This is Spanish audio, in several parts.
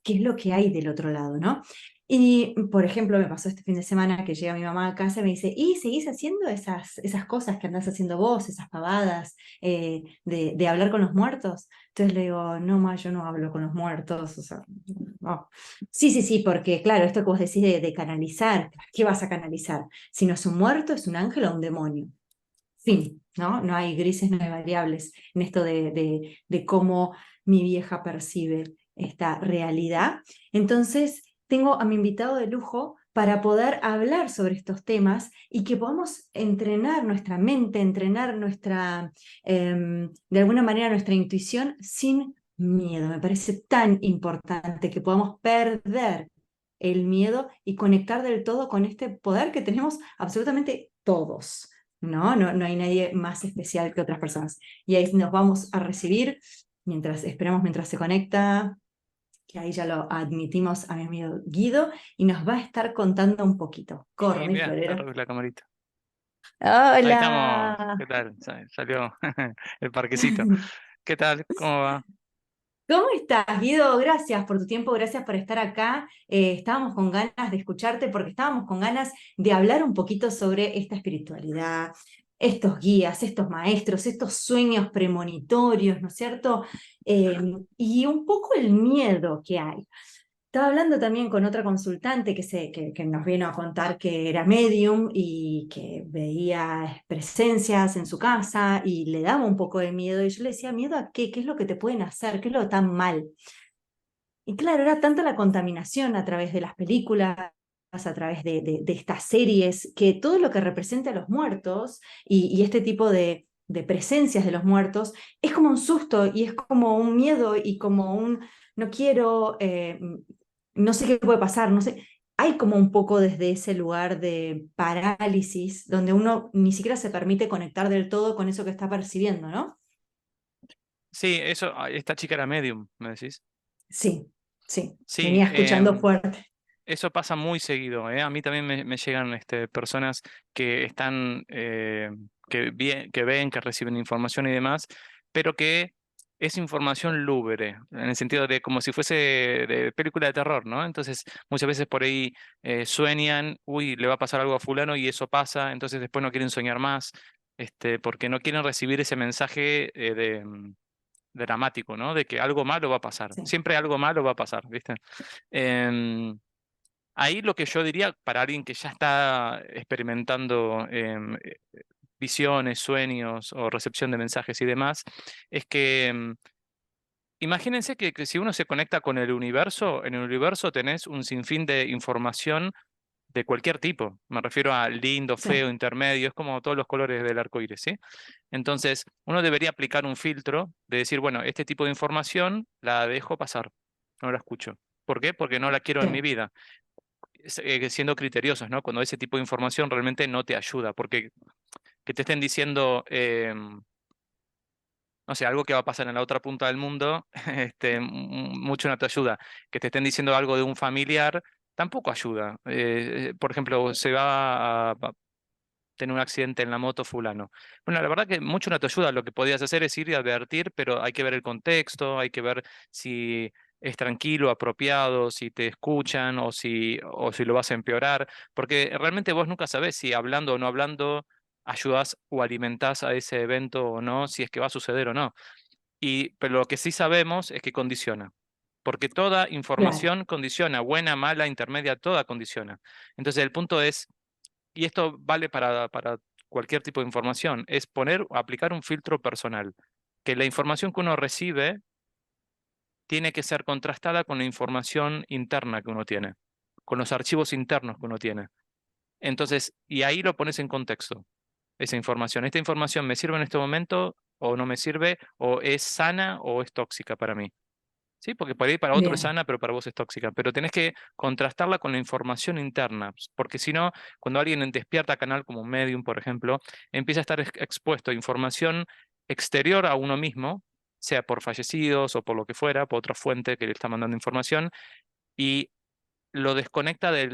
qué es lo que hay del otro lado, ¿no? Y, por ejemplo, me pasó este fin de semana que llega mi mamá a casa y me dice, ¿y seguís haciendo esas cosas que andás haciendo vos, esas pavadas de hablar con los muertos? Entonces le digo, no, ma, yo no hablo con los muertos, o sea, no. Sí, sí, sí, porque claro, esto que vos decís de canalizar, ¿qué vas a canalizar? Si no es un muerto, es un ángel o un demonio. Fin, ¿no? No hay grises, no hay variables en esto de cómo mi vieja percibe esta realidad. Entonces, tengo a mi invitado de lujo para poder hablar sobre estos temas y que podamos entrenar nuestra mente, entrenar de alguna manera nuestra intuición sin miedo. Me parece tan importante que podamos perder el miedo y conectar del todo con este poder que tenemos absolutamente todos. No hay nadie más especial que otras personas. Y ahí nos vamos a recibir mientras esperamos, mientras se conecta, que ahí ya lo admitimos a mi amigo Guido, y nos va a estar contando un poquito. Corro, mi Mira, está florero. la camarita. Ahí estamos. Hola. ¿Qué tal? Salió el parquecito. ¿Qué tal? ¿Cómo va? ¿Cómo estás, Guido? Gracias por tu tiempo, gracias por estar acá. Estábamos con ganas de escucharte porque estábamos con ganas de hablar un poquito sobre esta espiritualidad, estos guías, estos maestros, estos sueños premonitorios, ¿no es cierto? Y un poco el miedo que hay. Estaba hablando también con otra consultante que nos vino a contar que era medium y que veía presencias en su casa y le daba un poco de miedo. Y yo le decía, ¿miedo a qué? ¿Qué es lo que te pueden hacer? ¿Qué es lo tan mal? Y claro, era tanta la contaminación a través de las películas, a través de estas series, que todo lo que representa a los muertos y este tipo de presencias de los muertos es como un susto y es como un miedo y como un no quiero, no sé qué puede pasar, no sé. Hay como un poco desde ese lugar de parálisis donde uno ni siquiera se permite conectar del todo con eso que está percibiendo, ¿no? Sí, eso, esta chica era medium, ¿me decís? Sí, sí, Sí, venía escuchando fuerte. eso pasa muy seguido, ¿eh? A mí también me llegan personas que están, que ven, que reciben información y demás, pero que es información lúgubre, en el sentido de como si fuese de película de terror, ¿no? Entonces, muchas veces por ahí sueñan, uy, le va a pasar algo a fulano y eso pasa, entonces después no quieren soñar más, porque no quieren recibir ese mensaje dramático, ¿no? De que algo malo va a pasar. Sí. Siempre algo malo va a pasar, ¿viste? Em, Ahí lo que yo diría para alguien que ya está experimentando visiones, sueños o recepción de mensajes y demás, es que imagínense que si uno se conecta con el universo, en el universo tenés un sinfín de información de cualquier tipo. Me refiero a lindo, Sí. feo, intermedio, es como todos los colores del arco iris, ¿sí? Entonces, uno debería aplicar un filtro de decir, bueno, este tipo de información la dejo pasar, no la escucho. ¿Por qué? Porque no la quiero en mi Sí, vida. Siendo criteriosos, ¿no? Cuando ese tipo de información realmente no te ayuda, porque que te estén diciendo, no sé, algo que va a pasar en la otra punta del mundo, mucho no te ayuda. Que te estén diciendo algo de un familiar, tampoco ayuda. Por ejemplo, se va a tener un accidente en la moto fulano. Bueno, la verdad que mucho no te ayuda. Lo que podías hacer es ir y advertir, pero hay que ver el contexto, hay que ver si es tranquilo, apropiado, si te escuchan o si lo vas a empeorar, porque realmente vos nunca sabés si hablando o no hablando ayudas o alimentás a ese evento o no, si es que va a suceder o no. Pero lo que sí sabemos es que condiciona. Porque toda claro, información condiciona, buena, mala, intermedia, toda condiciona. Entonces el punto es, y esto vale para cualquier tipo de información, es poner o aplicar un filtro personal, que la información que uno recibe tiene que ser contrastada con la información interna que uno tiene, con los archivos internos que uno tiene. Entonces, y ahí lo pones en contexto, esa información. ¿Esta información me sirve en este momento o no me sirve? ¿O es sana o es tóxica para mí? Sí, porque por ahí para otro es bien, sana, pero para vos es tóxica. Pero tenés que contrastarla con la información interna, porque si no, cuando alguien despierta canal como un medium, por ejemplo, empieza a estar expuesto a información exterior a uno mismo, sea por fallecidos o por lo que fuera, por otra fuente que le está mandando información, y lo desconecta de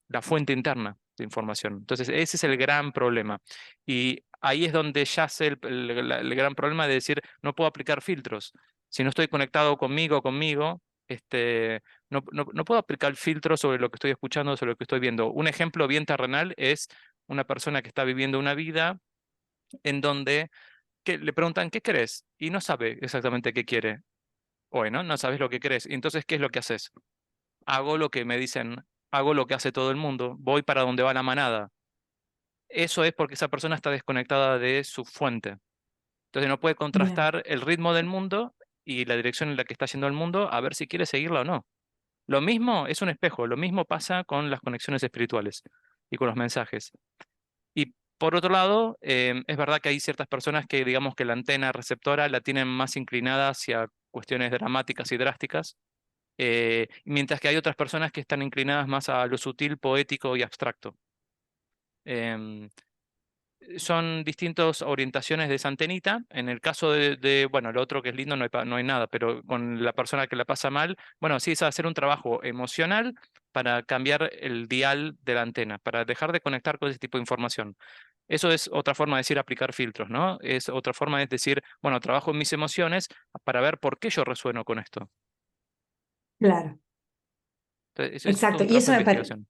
la fuente interna de información. Entonces, ese es el gran problema. Y ahí es donde yace el gran problema de decir, no puedo aplicar filtros. Si no estoy conectado conmigo, no puedo aplicar filtros sobre lo que estoy escuchando, sobre lo que estoy viendo. Un ejemplo bien terrenal es una persona que está viviendo una vida en donde que le preguntan, ¿qué querés? Y no sabe exactamente qué quiere. Bueno, no sabes lo que querés. Y entonces, ¿qué es lo que haces? Hago lo que me dicen, hago lo que hace todo el mundo, voy para donde va la manada. Eso es porque esa persona está desconectada de su fuente. Entonces no puede Bien, contrastar el ritmo del mundo y la dirección en la que está yendo el mundo a ver si quiere seguirla o no. Lo mismo es un espejo, lo mismo pasa con las conexiones espirituales y con los mensajes. Y por otro lado, es verdad que hay ciertas personas que digamos que la antena receptora la tienen más inclinada hacia cuestiones dramáticas y drásticas, mientras que hay otras personas que están inclinadas más a lo sutil, poético y abstracto. Em, Son distintas orientaciones de esa antenita. En el caso bueno, lo otro que es lindo no hay nada, pero con la persona que la pasa mal, bueno, sí es hacer un trabajo emocional para cambiar el dial de la antena, para dejar de conectar con ese tipo de información. Eso es otra forma de decir aplicar filtros, ¿no? Es otra forma de decir, bueno, trabajo en mis emociones para ver por qué yo resueno con esto. claro, Entonces, eso es todo exacto. un Y trabajo de investigación.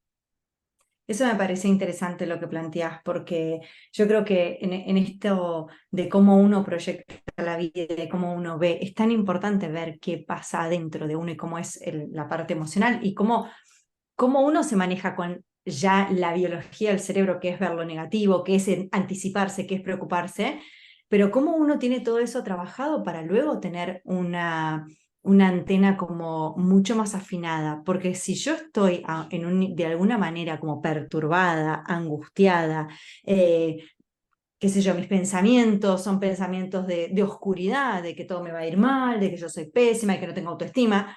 eso me parece interesante lo que planteas, porque yo creo que en esto de cómo uno proyecta la vida, de cómo uno ve, es tan importante ver qué pasa dentro de uno y cómo es la parte emocional y cómo uno se maneja con ya la biología del cerebro, que es ver lo negativo, que es anticiparse, que es preocuparse, pero cómo uno tiene todo eso trabajado para luego tener una antena como mucho más afinada, porque si yo estoy de alguna manera como perturbada, angustiada, qué sé yo, mis pensamientos son pensamientos de oscuridad, de que todo me va a ir mal, de que yo soy pésima, de que no tengo autoestima.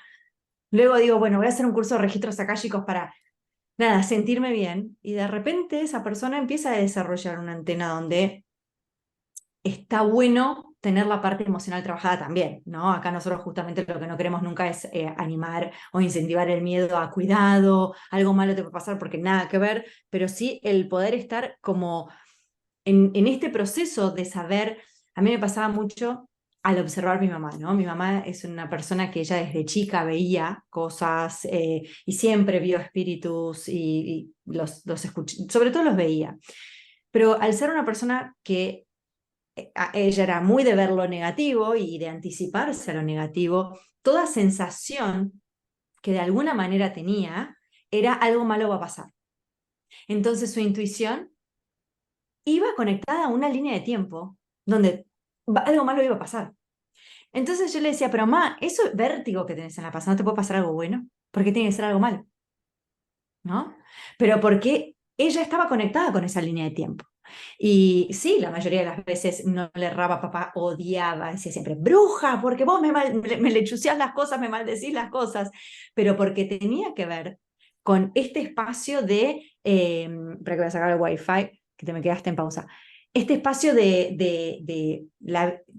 Luego digo, bueno, voy a hacer un curso de registros akáshicos para, nada, sentirme bien. Y de repente esa persona empieza a desarrollar una antena donde está bueno tener la parte emocional trabajada también, ¿no? Acá nosotros justamente lo que no queremos nunca es animar o incentivar el miedo a cuidado, algo malo te puede pasar porque nada que ver, pero sí el poder estar como en este proceso de saber, a mí me pasaba mucho al observar a mi mamá, ¿no? Mi mamá es una persona que ella desde chica veía cosas y siempre vio espíritus y los sobre todo los veía. Pero al ser una persona que ella era muy de ver lo negativo y de anticiparse a lo negativo, toda sensación que de alguna manera tenía era algo malo va a pasar. Entonces su intuición iba conectada a una línea de tiempo donde algo malo iba a pasar. Entonces yo le decía, pero ma, eso es vértigo que tenés en la panza, ¿no te puede pasar algo bueno? ¿Por qué tiene que ser algo malo? ¿No? Pero porque ella estaba conectada con esa línea de tiempo. Y sí, la mayoría de las veces no le erraba, papá odiaba, decía siempre, bruja, porque vos me lechuciás las cosas, me maldecís las cosas, pero porque tenía que ver con este espacio para que voy a sacar el wifi, que te me quedaste en pausa, este espacio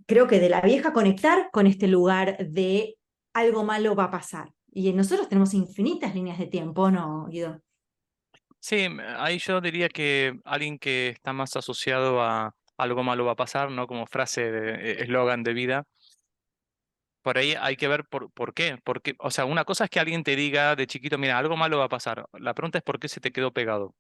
creo que de la vieja conectar con este lugar de algo malo va a pasar. Y nosotros tenemos infinitas líneas de tiempo, ¿no, Guido? Sí, ahí yo diría que alguien que está más asociado a algo malo va a pasar, ¿no? Como frase de eslogan de vida. Por ahí hay que ver por qué. Porque, o sea, una cosa es que alguien te diga de chiquito, mira, algo malo va a pasar. La pregunta es por qué se te quedó pegado.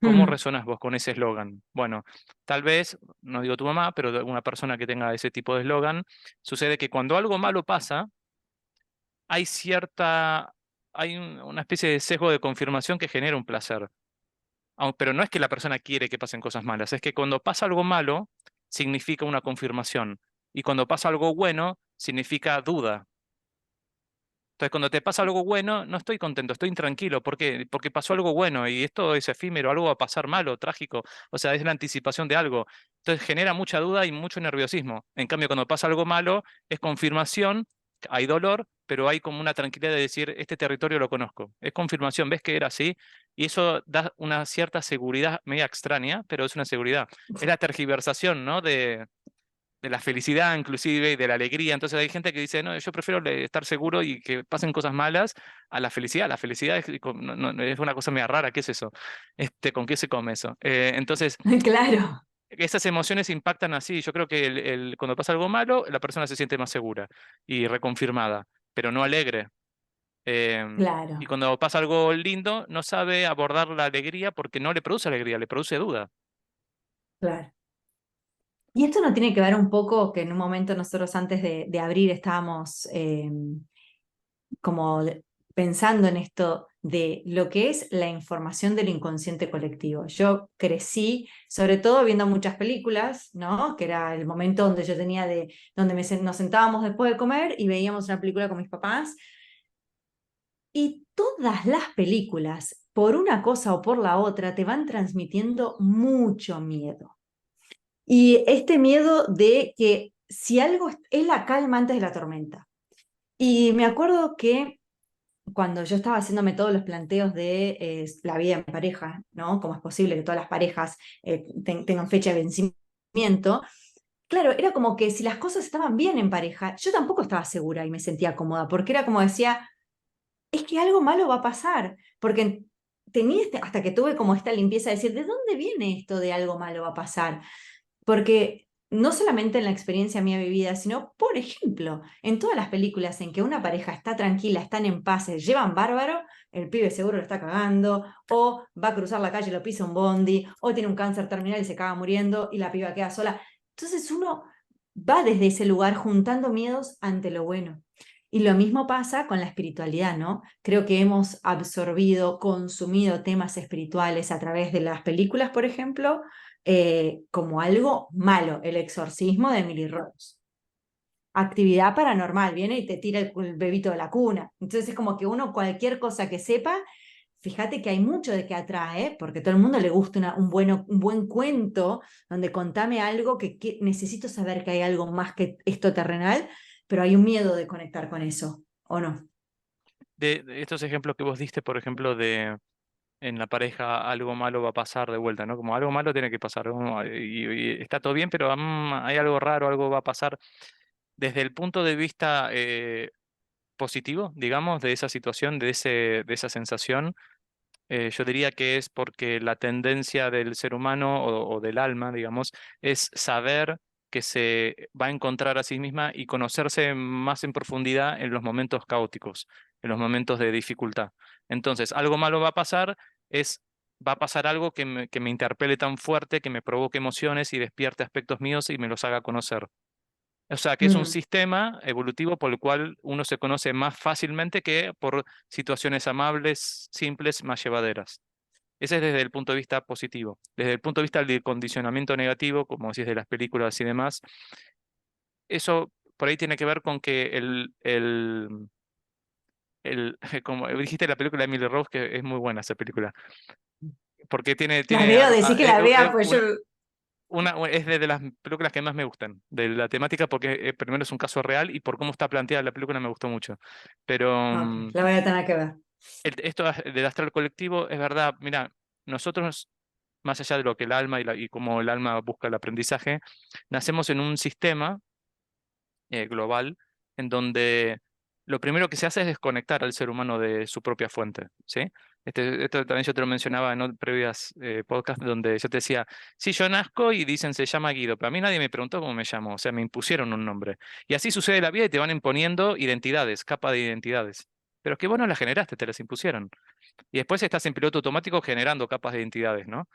¿Cómo Mm, resonas vos con ese eslogan? Bueno, tal vez, no digo tu mamá, pero de una persona que tenga ese tipo de eslogan, sucede que cuando algo malo pasa, hay una especie de sesgo de confirmación que genera un placer. Pero no es que la persona quiere que pasen cosas malas, es que cuando pasa algo malo, significa una confirmación. Y cuando pasa algo bueno, significa duda. Entonces, cuando te pasa algo bueno, no estoy contento, estoy intranquilo. ¿Por qué? Porque pasó algo bueno y esto es efímero, algo va a pasar malo, trágico. O sea, es la anticipación de algo. Entonces, genera mucha duda y mucho nerviosismo. En cambio, cuando pasa algo malo, es confirmación, hay dolor, pero hay como una tranquilidad de decir, este territorio lo conozco. Es confirmación, ves que era así. Y eso da una cierta seguridad media extraña, pero es una seguridad. Es la tergiversación, ¿no? De la felicidad inclusive y de la alegría. Entonces hay gente que dice, no, yo prefiero estar seguro y que pasen cosas malas a la felicidad. La felicidad es, no, es una cosa media rara, ¿qué es eso? ¿Con qué se come eso? Entonces, claro. esas emociones impactan así. Yo creo que cuando pasa algo malo, la persona se siente más segura y reconfirmada, pero no alegre. Y Claro, cuando pasa algo lindo, no sabe abordar la alegría porque no le produce alegría, le produce duda. claro. Y esto no tiene que ver un poco que en un momento nosotros antes de abrir estábamos como pensando en esto de lo que es la información del inconsciente colectivo. Yo crecí, sobre todo viendo muchas películas, ¿no? Que era el momento donde yo tenía donde nos sentábamos después de comer y veíamos una película con mis papás. Y todas las películas, por una cosa o por la otra, te van transmitiendo mucho miedo. Y este miedo de que si algo es la calma antes de la tormenta. Y me acuerdo que cuando yo estaba haciéndome todos los planteos de la vida en pareja, ¿no? ¿Cómo es posible que todas las parejas tengan fecha de vencimiento? Claro, era como que si las cosas estaban bien en pareja, yo tampoco estaba segura y me sentía cómoda, porque era como decía, es que algo malo va a pasar, porque tenía hasta que tuve como esta limpieza de decir, ¿de dónde viene esto de algo malo va a pasar? Porque no solamente en la experiencia mía vivida, sino, por ejemplo, en todas las películas en que una pareja está tranquila, están en paz, se llevan bárbaro, el pibe seguro lo está cagando, o va a cruzar la calle y lo pisa un bondi, o tiene un cáncer terminal y se acaba muriendo y la piba queda sola. Entonces uno va desde ese lugar juntando miedos ante lo bueno. Y lo mismo pasa con la espiritualidad, ¿no? Creo que hemos absorbido, consumido temas espirituales a través de las películas, por ejemplo, como algo malo, el exorcismo de Emily Rose. Actividad paranormal, viene y te tira el bebito de la cuna. Entonces es como que uno cualquier cosa que sepa, fíjate que hay mucho de qué atrae, porque a todo el mundo le gusta un buen cuento donde contame algo que necesito saber que hay algo más que esto terrenal, pero hay un miedo de conectar con eso, ¿o no? De estos ejemplos que vos diste, por ejemplo, de en la pareja algo malo va a pasar de vuelta, ¿no? Como algo malo tiene que pasar, y está todo bien, pero hay algo raro, algo va a pasar. Desde el punto de vista positivo, digamos, de esa situación, de esa sensación, yo diría que es porque la tendencia del ser humano o del alma, digamos, es saber que se va a encontrar a sí misma y conocerse más en profundidad en los momentos caóticos, en los momentos de dificultad. Entonces, algo malo va a pasar, es, va a pasar algo que me interpele tan fuerte, que me provoque emociones y despierte aspectos míos y me los haga conocer. O sea, que es un Mm, sistema evolutivo por el cual uno se conoce más fácilmente que por situaciones amables, simples, más llevaderas. Ese es desde el punto de vista positivo. Desde el punto de vista del condicionamiento negativo, como decís de las películas y demás, eso por ahí tiene que ver con que como dijiste la película de Emily Rose, que es muy buena esa película, porque las veo, decir que la vea, pues yo. es de las películas que más me gustan, de la temática, porque primero es un caso real y por cómo está planteada la película me gustó mucho. Pero Ok, la voy a tener que ver. esto del astral colectivo es verdad, mira, nosotros, más allá de lo que el alma y cómo el alma busca el aprendizaje, nacemos en un sistema global en donde lo primero que se hace es desconectar al ser humano de su propia fuente, ¿sí? Esto también yo te lo mencionaba en previas podcasts donde yo te decía, sí, yo nazco y dicen se llama Guido, pero a mí nadie me preguntó cómo me llamo, o sea, me impusieron un nombre. Y así sucede la vida y te van imponiendo identidades, capa de identidades. Pero es que vos no las generaste, te las impusieron. Y después estás en piloto automático generando capas de identidades, ¿no?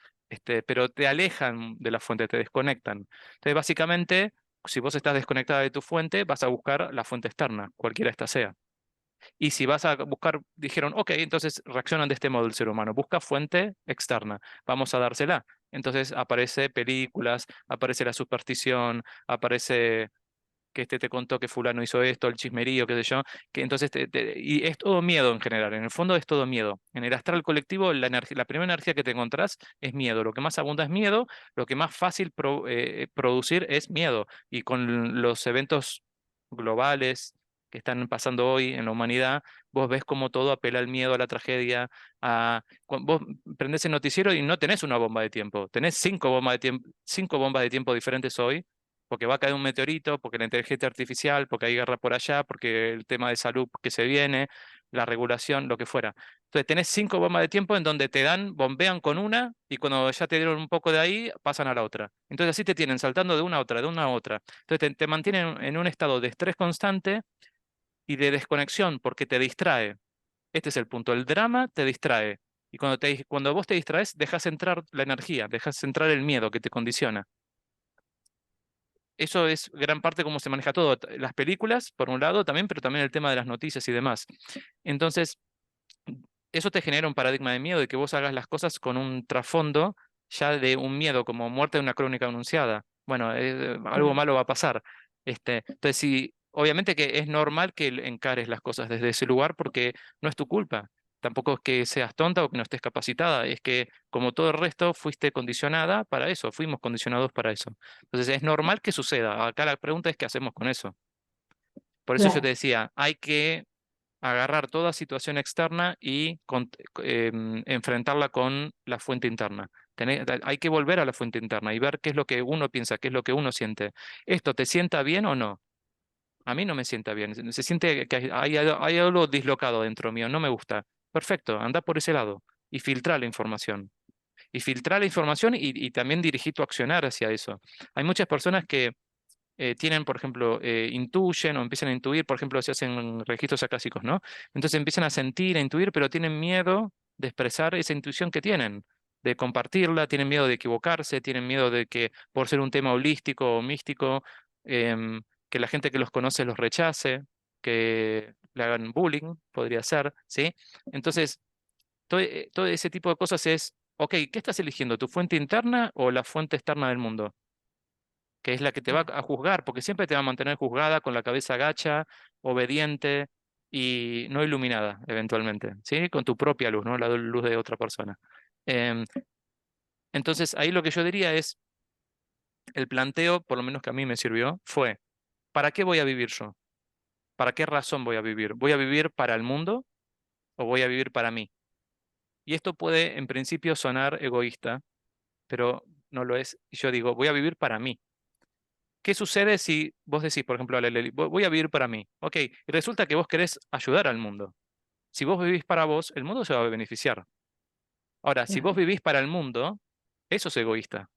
Pero te alejan de la fuente, te desconectan. Entonces, básicamente, si vos estás desconectada de tu fuente, vas a buscar la fuente externa, cualquiera esta sea. Y si vas a buscar, dijeron, ok, entonces reaccionan de este modo el ser humano, busca fuente externa, vamos a dársela. Entonces aparece películas, aparece la superstición, aparece que te contó que fulano hizo esto, el chismerío, qué sé yo, que entonces y es todo miedo en general, en el fondo es todo miedo. En el astral colectivo la primera energía que te encontrás es miedo, lo que más abunda es miedo, lo que más fácil producir es miedo y con los eventos globales que están pasando hoy en la humanidad, vos ves como todo apela al miedo, a la tragedia, vos prendés el noticiero y no tenés una bomba de tiempo, tenés cinco bombas de tiempo diferentes hoy porque va a caer un meteorito, porque la inteligencia artificial, porque hay guerra por allá, porque el tema de salud que se viene. la regulación, lo que fuera. Entonces tenés 5 bombas de tiempo en donde te dan, bombean con una y cuando ya te dieron un poco de ahí, pasan a la otra. Entonces así te tienen saltando de una a otra, de una a otra. Entonces te mantienen en un estado de estrés constante y de desconexión porque te distrae. Este es el punto. El drama te distrae. Y cuando vos te distraes, dejas entrar la energía, dejas entrar el miedo que te condiciona. Eso es gran parte cómo se maneja todo. Las películas, por un lado, también, pero también el tema de las noticias y demás. Entonces, eso te genera un paradigma de miedo, de que vos hagas las cosas con un trasfondo ya de un miedo, como muerte de una crónica anunciada. Bueno, algo malo va a pasar. Entonces, sí, obviamente que es normal que encares las cosas desde ese lugar porque no es tu culpa. Tampoco es que seas tonta o que no estés capacitada, es que como todo el resto fuiste condicionada para eso, fuimos condicionados para eso. Entonces es normal que suceda. Acá la pregunta es qué hacemos con eso. Por eso yo te Claro, decía, hay que agarrar toda situación externa y enfrentarla con la fuente interna. Hay que volver a la fuente interna y ver qué es lo que uno piensa, qué es lo que uno siente. ¿Esto te sienta bien o no? A mí no me sienta bien. Se siente que hay algo dislocado dentro mío, no me gusta. Perfecto, anda por ese lado y filtra la información. Y filtrar la información y también dirigir tu accionar hacia eso. Hay muchas personas que tienen, por ejemplo, intuyen o empiezan a intuir, por ejemplo, se hacen registros acásicos, ¿no? Entonces empiezan a sentir, a intuir, pero tienen miedo de expresar esa intuición que tienen, de compartirla, tienen miedo de equivocarse, tienen miedo de que por ser un tema holístico o místico, que la gente que los conoce los rechace, que le hagan bullying, podría ser, ¿sí? Entonces, todo ese tipo de cosas es, ok, ¿qué estás eligiendo? ¿Tu fuente interna o la fuente externa del mundo? Que es la que te va a juzgar, porque siempre te va a mantener juzgada con la cabeza gacha, obediente y no iluminada, eventualmente, ¿sí? Con tu propia luz, no la luz de otra persona. Em, entonces, ahí lo que yo diría es, el planteo, por lo menos que a mí me sirvió, fue, ¿para qué voy a vivir yo? ¿Para qué razón voy a vivir? ¿Voy a vivir para el mundo o voy a vivir para mí? Y esto puede, en principio, sonar egoísta, pero no lo es. Y yo digo, voy a vivir para mí. ¿Qué sucede si vos decís, por ejemplo, a la Leli, voy a vivir para mí? Ok, y resulta que vos querés ayudar al mundo. Si vos vivís para vos, el mundo se va a beneficiar. Ahora, si vos claro, vivís para el mundo, eso es egoísta.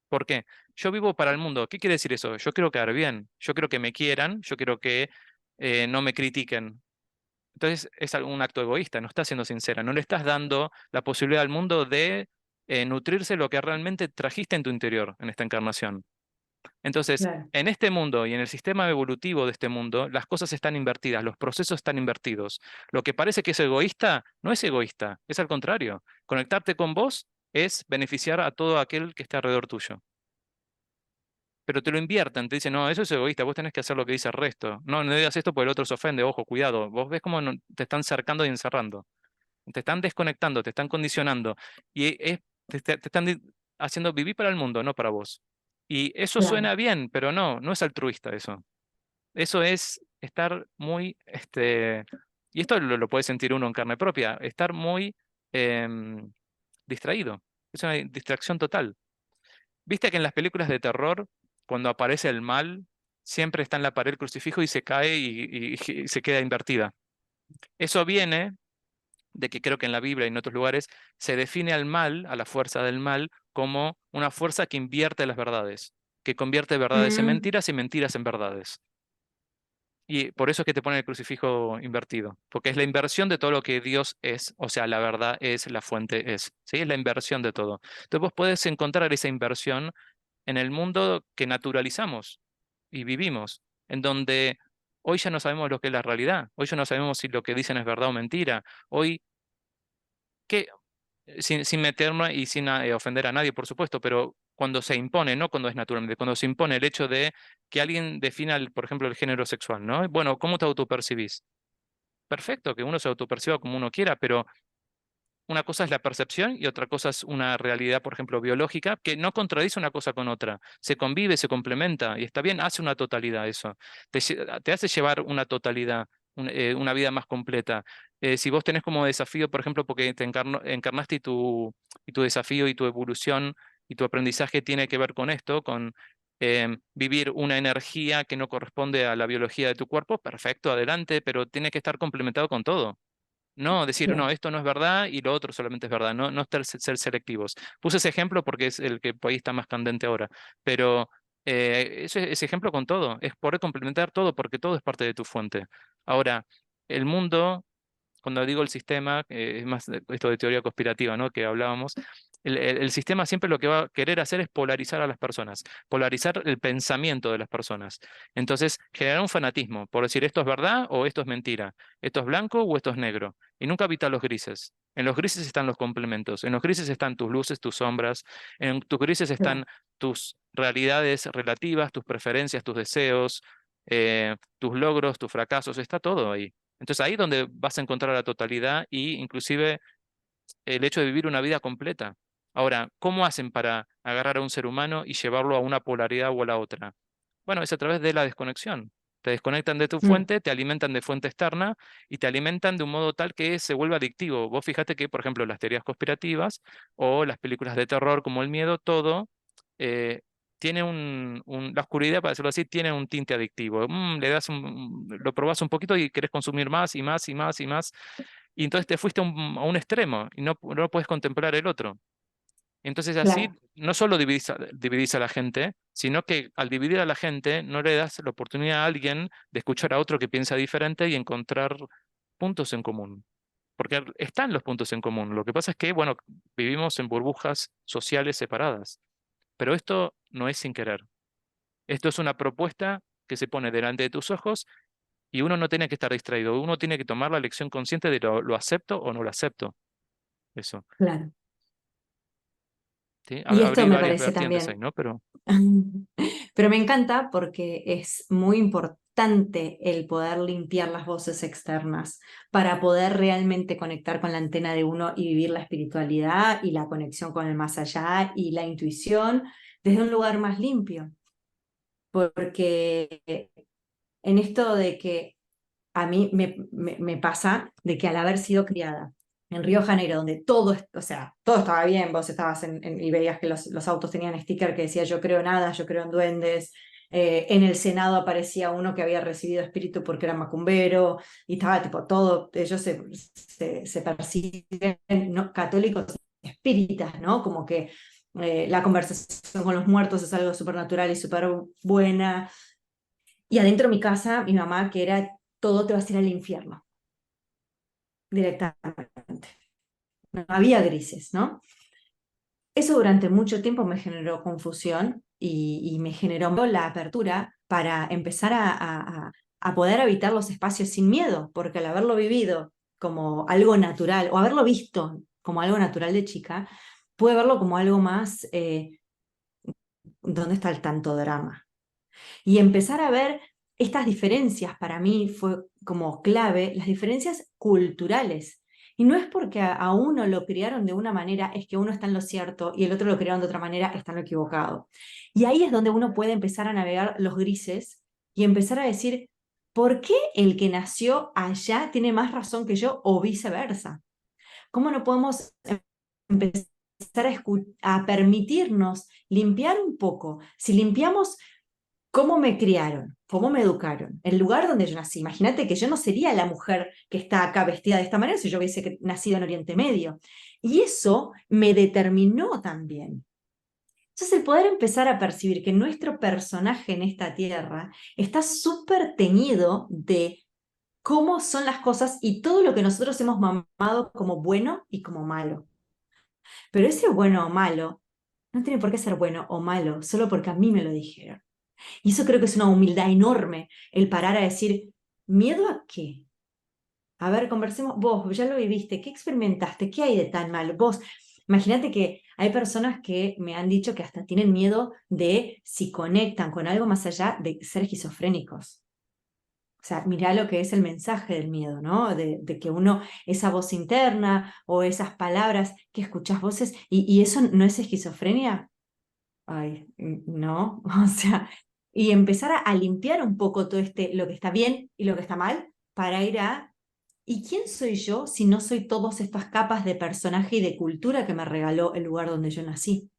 ¿Por qué? Yo vivo para el mundo. ¿Qué quiere decir eso? Yo quiero quedar bien, yo quiero que me quieran, yo quiero que no me critiquen. Entonces es un acto egoísta, no estás siendo sincera, no le estás dando la posibilidad al mundo de nutrirse lo que realmente trajiste en tu interior en esta encarnación. Entonces, claro. en este mundo y en el sistema evolutivo de este mundo, las cosas están invertidas, los procesos están invertidos. Lo que parece que es egoísta, no es egoísta, es al contrario. Conectarte con vos es beneficiar a todo aquel que está alrededor tuyo. Pero te lo invierten, te dicen, no, eso es egoísta, vos tenés que hacer lo que dice el resto. No, no digas esto porque el otro se ofende, ojo, cuidado. Vos ves cómo te están cercando y encerrando. Te están desconectando, te están condicionando. Y te están haciendo vivir para el mundo, no para vos. Y eso Claro. suena bien, pero no, no es altruista eso. Eso es estar muy, y esto lo puede sentir uno en carne propia, estar muy em, distraído. Es una distracción total. Viste que en las películas de terror, cuando aparece el mal, siempre está en la pared el crucifijo y se cae y se queda invertida. Eso viene de que creo que en la Biblia y en otros lugares se define al mal, a la fuerza del mal, como una fuerza que invierte las verdades, que convierte verdades en Mm, mentiras y mentiras en verdades. Y por eso es que te pone el crucifijo invertido, porque es la inversión de todo lo que Dios es, o sea, la verdad es, la fuente es, ¿sí? Es la inversión de todo. Entonces vos podés encontrar esa inversión en el mundo que naturalizamos y vivimos, en donde hoy ya no sabemos lo que es la realidad, hoy ya no sabemos si lo que dicen es verdad o mentira, hoy, ¿qué? Sin meterme y sin ofender a nadie, por supuesto, pero cuando se impone, no cuando es naturalmente, cuando se impone el hecho de que alguien defina, por ejemplo, el género sexual, ¿no? Bueno, ¿cómo te autopercibís? Perfecto, que uno se autoperciba como uno quiera, pero una cosa es la percepción y otra cosa es una realidad, por ejemplo, biológica, que no contradice una cosa con otra. Se convive, se complementa y está bien, hace una totalidad eso. Te hace llevar una totalidad, una vida más completa. Si vos tenés como desafío, por ejemplo, porque encarnaste y tu desafío y tu evolución y tu aprendizaje tiene que ver con esto, con vivir una energía que no corresponde a la biología de tu cuerpo, perfecto, adelante, pero tiene que estar complementado con todo. No decir, no, Claro, esto no es verdad y lo otro solamente es verdad. No, no ser selectivos. Puse ese ejemplo porque es el que por ahí está más candente ahora. Pero ese ejemplo con todo. Es poder complementar todo porque todo es parte de tu fuente. Ahora, el mundo, cuando digo el sistema, es más esto de teoría conspirativa, ¿no? Que hablábamos. El sistema siempre lo que va a querer hacer es polarizar a las personas, polarizar el pensamiento de las personas. Entonces, generar un fanatismo, por decir esto es verdad o esto es mentira, esto es blanco o esto es negro, y nunca evita los grises. En los grises están los complementos, en los grises están tus luces, tus sombras, en tus grises están claro, tus realidades relativas, tus preferencias, tus deseos, tus logros, tus fracasos, está todo ahí. Entonces ahí es donde vas a encontrar la totalidad y inclusive el hecho de vivir una vida completa. Ahora, ¿cómo hacen para agarrar a un ser humano y llevarlo a una polaridad o a la otra? Bueno, es a través de la desconexión. Te desconectan de tu mm, fuente, te alimentan de fuente externa y te alimentan de un modo tal que se vuelve adictivo. Vos fíjate que, por ejemplo, las teorías conspirativas o las películas de terror como el miedo, todo eh, tiene la oscuridad, para decirlo así, tiene un tinte adictivo. Le das lo probás un poquito y querés consumir más y más y más y más. Y entonces te fuiste a un extremo y no puedes contemplar el otro. Entonces así claro, no solo dividís a la gente, sino que al dividir a la gente no le das la oportunidad a alguien de escuchar a otro que piensa diferente y encontrar puntos en común. Porque están los puntos en común. Lo que pasa es que, bueno, vivimos en burbujas sociales separadas. Pero esto no es sin querer. Esto es una propuesta que se pone delante de tus ojos y uno no tiene que estar distraído. Uno tiene que tomar la lección consciente de lo acepto o no lo acepto. Eso. claro. ¿Sí? Y esto Abrí me varias parece vertientes ahí, también, ¿no? Pero pero me encanta porque es muy importante el poder limpiar las voces externas para poder realmente conectar con la antena de uno y vivir la espiritualidad y la conexión con el más allá y la intuición desde un lugar más limpio. Porque en esto de que a mí me pasa de que al haber sido criada en Río de Janeiro, donde todo, o sea, todo estaba bien, vos estabas y veías que los autos tenían sticker que decía yo creo en hadas, yo creo en duendes, en el Senado aparecía uno que había recibido espíritu porque era macumbero, y estaba tipo todo, ellos se perciben ¿no? católicos espíritas, ¿no? Como que la conversación con los muertos es algo súper natural y súper buena, y adentro de mi casa, mi mamá, que era todo te vas a ir al infierno, directamente. No había grises, ¿no? Eso durante mucho tiempo me generó confusión y me generó la apertura para empezar a poder habitar los espacios sin miedo, porque al haberlo vivido como algo natural o haberlo visto como algo natural de chica, pude verlo como algo más, ¿dónde está el tanto drama? Y empezar a ver estas diferencias para mí fue como clave, las diferencias culturales. Y no es porque a uno lo criaron de una manera, es que uno está en lo cierto y el otro lo criaron de otra manera, está en lo equivocado. Y ahí es donde uno puede empezar a navegar los grises y empezar a decir, ¿por qué el que nació allá tiene más razón que yo o viceversa? ¿Cómo no podemos empezar a permitirnos limpiar un poco? Si limpiamos cómo me criaron, cómo me educaron, el lugar donde yo nací. Imagínate que yo no sería la mujer que está acá vestida de esta manera si yo hubiese nacido en Oriente Medio. Y eso me determinó también. Entonces, el poder empezar a percibir que nuestro personaje en esta tierra está súper teñido de cómo son las cosas y todo lo que nosotros hemos mamado como bueno y como malo. Pero ese bueno o malo no tiene por qué ser bueno o malo, solo porque a mí me lo dijeron. Y eso creo que es una humildad enorme, el parar a decir, ¿miedo a qué? A ver, conversemos, vos ya lo viviste, ¿qué experimentaste? ¿Qué hay de tan mal? Vos, imagínate que hay personas que me han dicho que hasta tienen miedo de si conectan con algo más allá de ser esquizofrénicos. O sea, mirá lo que es el mensaje del miedo, ¿no? De que uno, esa voz interna o esas palabras que escuchás voces, y eso no es esquizofrenia. Ay, no, o sea, y empezar a limpiar un poco todo lo que está bien y lo que está mal, para ir a, ¿y quién soy yo si no soy todas estas capas de personaje y de cultura que me regaló el lugar donde yo nací?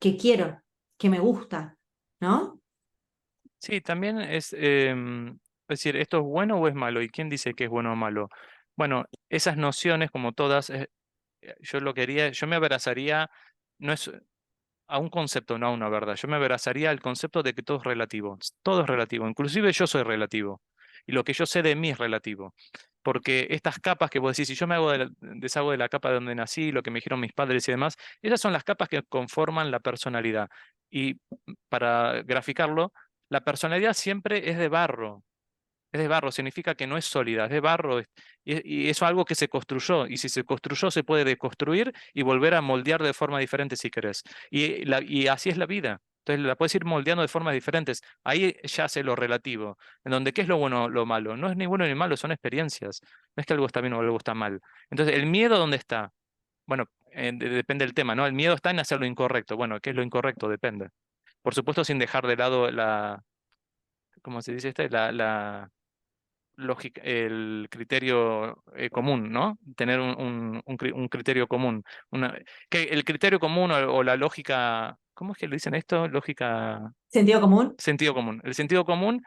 ¿Qué quiero? ¿Qué me gusta? ¿No? sí, también es decir, ¿esto es bueno o es malo? ¿Y quién dice que es bueno o malo? Bueno, esas nociones, como todas, yo me abrazaría, no es a un concepto, no a una verdad. Yo me abrazaría al concepto de que todo es relativo, inclusive yo soy relativo, y lo que yo sé de mí es relativo. Porque estas capas que vos decís, si yo me deshago de la capa de donde nací, lo que me dijeron mis padres y demás, esas son las capas que conforman la personalidad. Y para graficarlo, la personalidad siempre es de barro, significa que no es sólida, es de barro, y eso es algo que se construyó, y si se construyó se puede deconstruir y volver a moldear de forma diferente si querés. Y así es la vida. Entonces la puedes ir moldeando de formas diferentes. Ahí ya hace lo relativo, en donde qué es lo bueno o lo malo. No es ni bueno ni malo, son experiencias. No es que algo está bien o algo está mal. Entonces, ¿el miedo dónde está? Bueno, depende del tema, ¿no? El miedo está en hacer lo incorrecto. Bueno, ¿qué es lo incorrecto? Depende. Por supuesto, sin dejar de lado ¿cómo se dice este? El criterio común, ¿no? Tener un criterio común. Que el criterio común o la lógica, ¿cómo es que le dicen esto? Lógica, ¿Sentido común? sentido común. El sentido común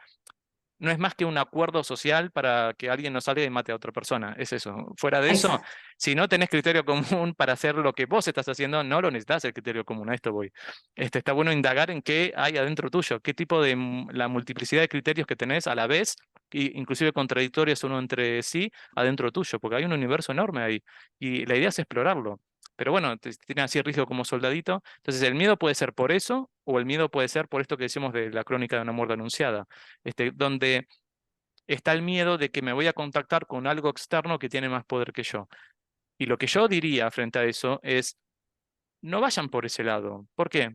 no es más que un acuerdo social para que alguien no salga y mate a otra persona. Es eso. Fuera de eso, Exacto. si no tenés criterio común para hacer lo que vos estás haciendo, no lo necesitas el criterio común. A esto voy. Está bueno indagar en qué hay adentro tuyo, qué tipo de la multiplicidad de criterios que tenés a la vez, inclusive contradictorios uno entre sí, adentro tuyo, porque hay un universo enorme ahí. Y la idea es explorarlo. Pero bueno, tiene así riesgo como soldadito. Entonces, el miedo puede ser por eso, o el miedo puede ser por esto que decimos de la crónica de una muerte anunciada, donde está el miedo de que me voy a contactar con algo externo que tiene más poder que yo. Y lo que yo diría frente a eso es, no vayan por ese lado. ¿Por qué?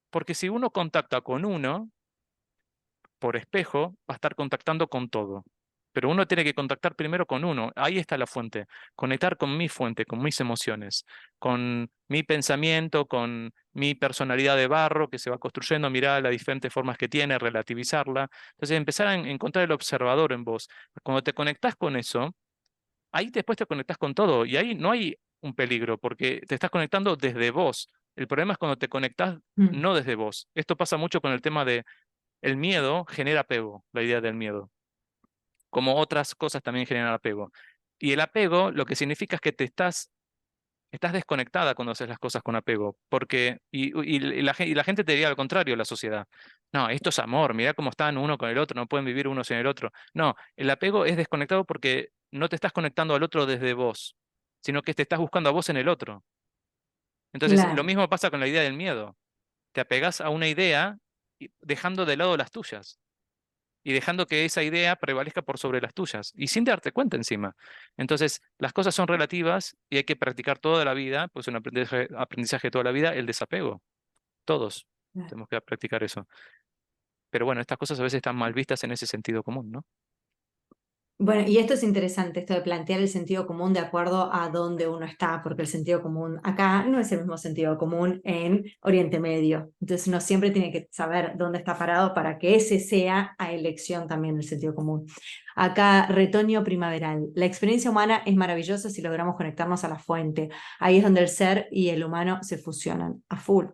Porque si uno contacta con uno, por espejo, va a estar contactando con todo. Pero uno tiene que contactar primero con uno. Ahí está la fuente. Conectar con mi fuente, con mis emociones, con mi pensamiento, con mi personalidad de barro que se va construyendo, mirar las diferentes formas que tiene, relativizarla. Entonces, empezar a encontrar el observador en vos. Cuando te conectás con eso, ahí después te conectás con todo. Y ahí no hay un peligro, porque te estás conectando desde vos. El problema es cuando te conectás Mm, no desde vos. Esto pasa mucho con el tema de el miedo genera apego, la idea del miedo, como otras cosas también generan apego. Y el apego lo que significa es que estás desconectada cuando haces las cosas con apego, porque, y la gente te diría al contrario, la sociedad. No, esto es amor, mira cómo están uno con el otro, no pueden vivir uno sin el otro. No, el apego es desconectado porque no te estás conectando al otro desde vos, sino que te estás buscando a vos en el otro. Entonces, lo claro, mismo pasa con la idea del miedo. Te apegas a una idea dejando de lado las tuyas y dejando que esa idea prevalezca por sobre las tuyas y sin darte cuenta encima. Entonces, las cosas son relativas y hay que practicar toda la vida, pues un aprendizaje toda la vida, el desapego. Todos claro. tenemos que practicar eso. Pero bueno, estas cosas a veces están mal vistas en ese sentido común, ¿no? Bueno, y esto es interesante, esto de plantear el sentido común de acuerdo a dónde uno está, porque el sentido común acá no es el mismo sentido común en Oriente Medio. Entonces uno siempre tiene que saber dónde está parado para que ese sea a elección también el sentido común. Acá, retoño primaveral. La experiencia humana es maravillosa si logramos conectarnos a la fuente. Ahí es donde el ser y el humano se fusionan a full.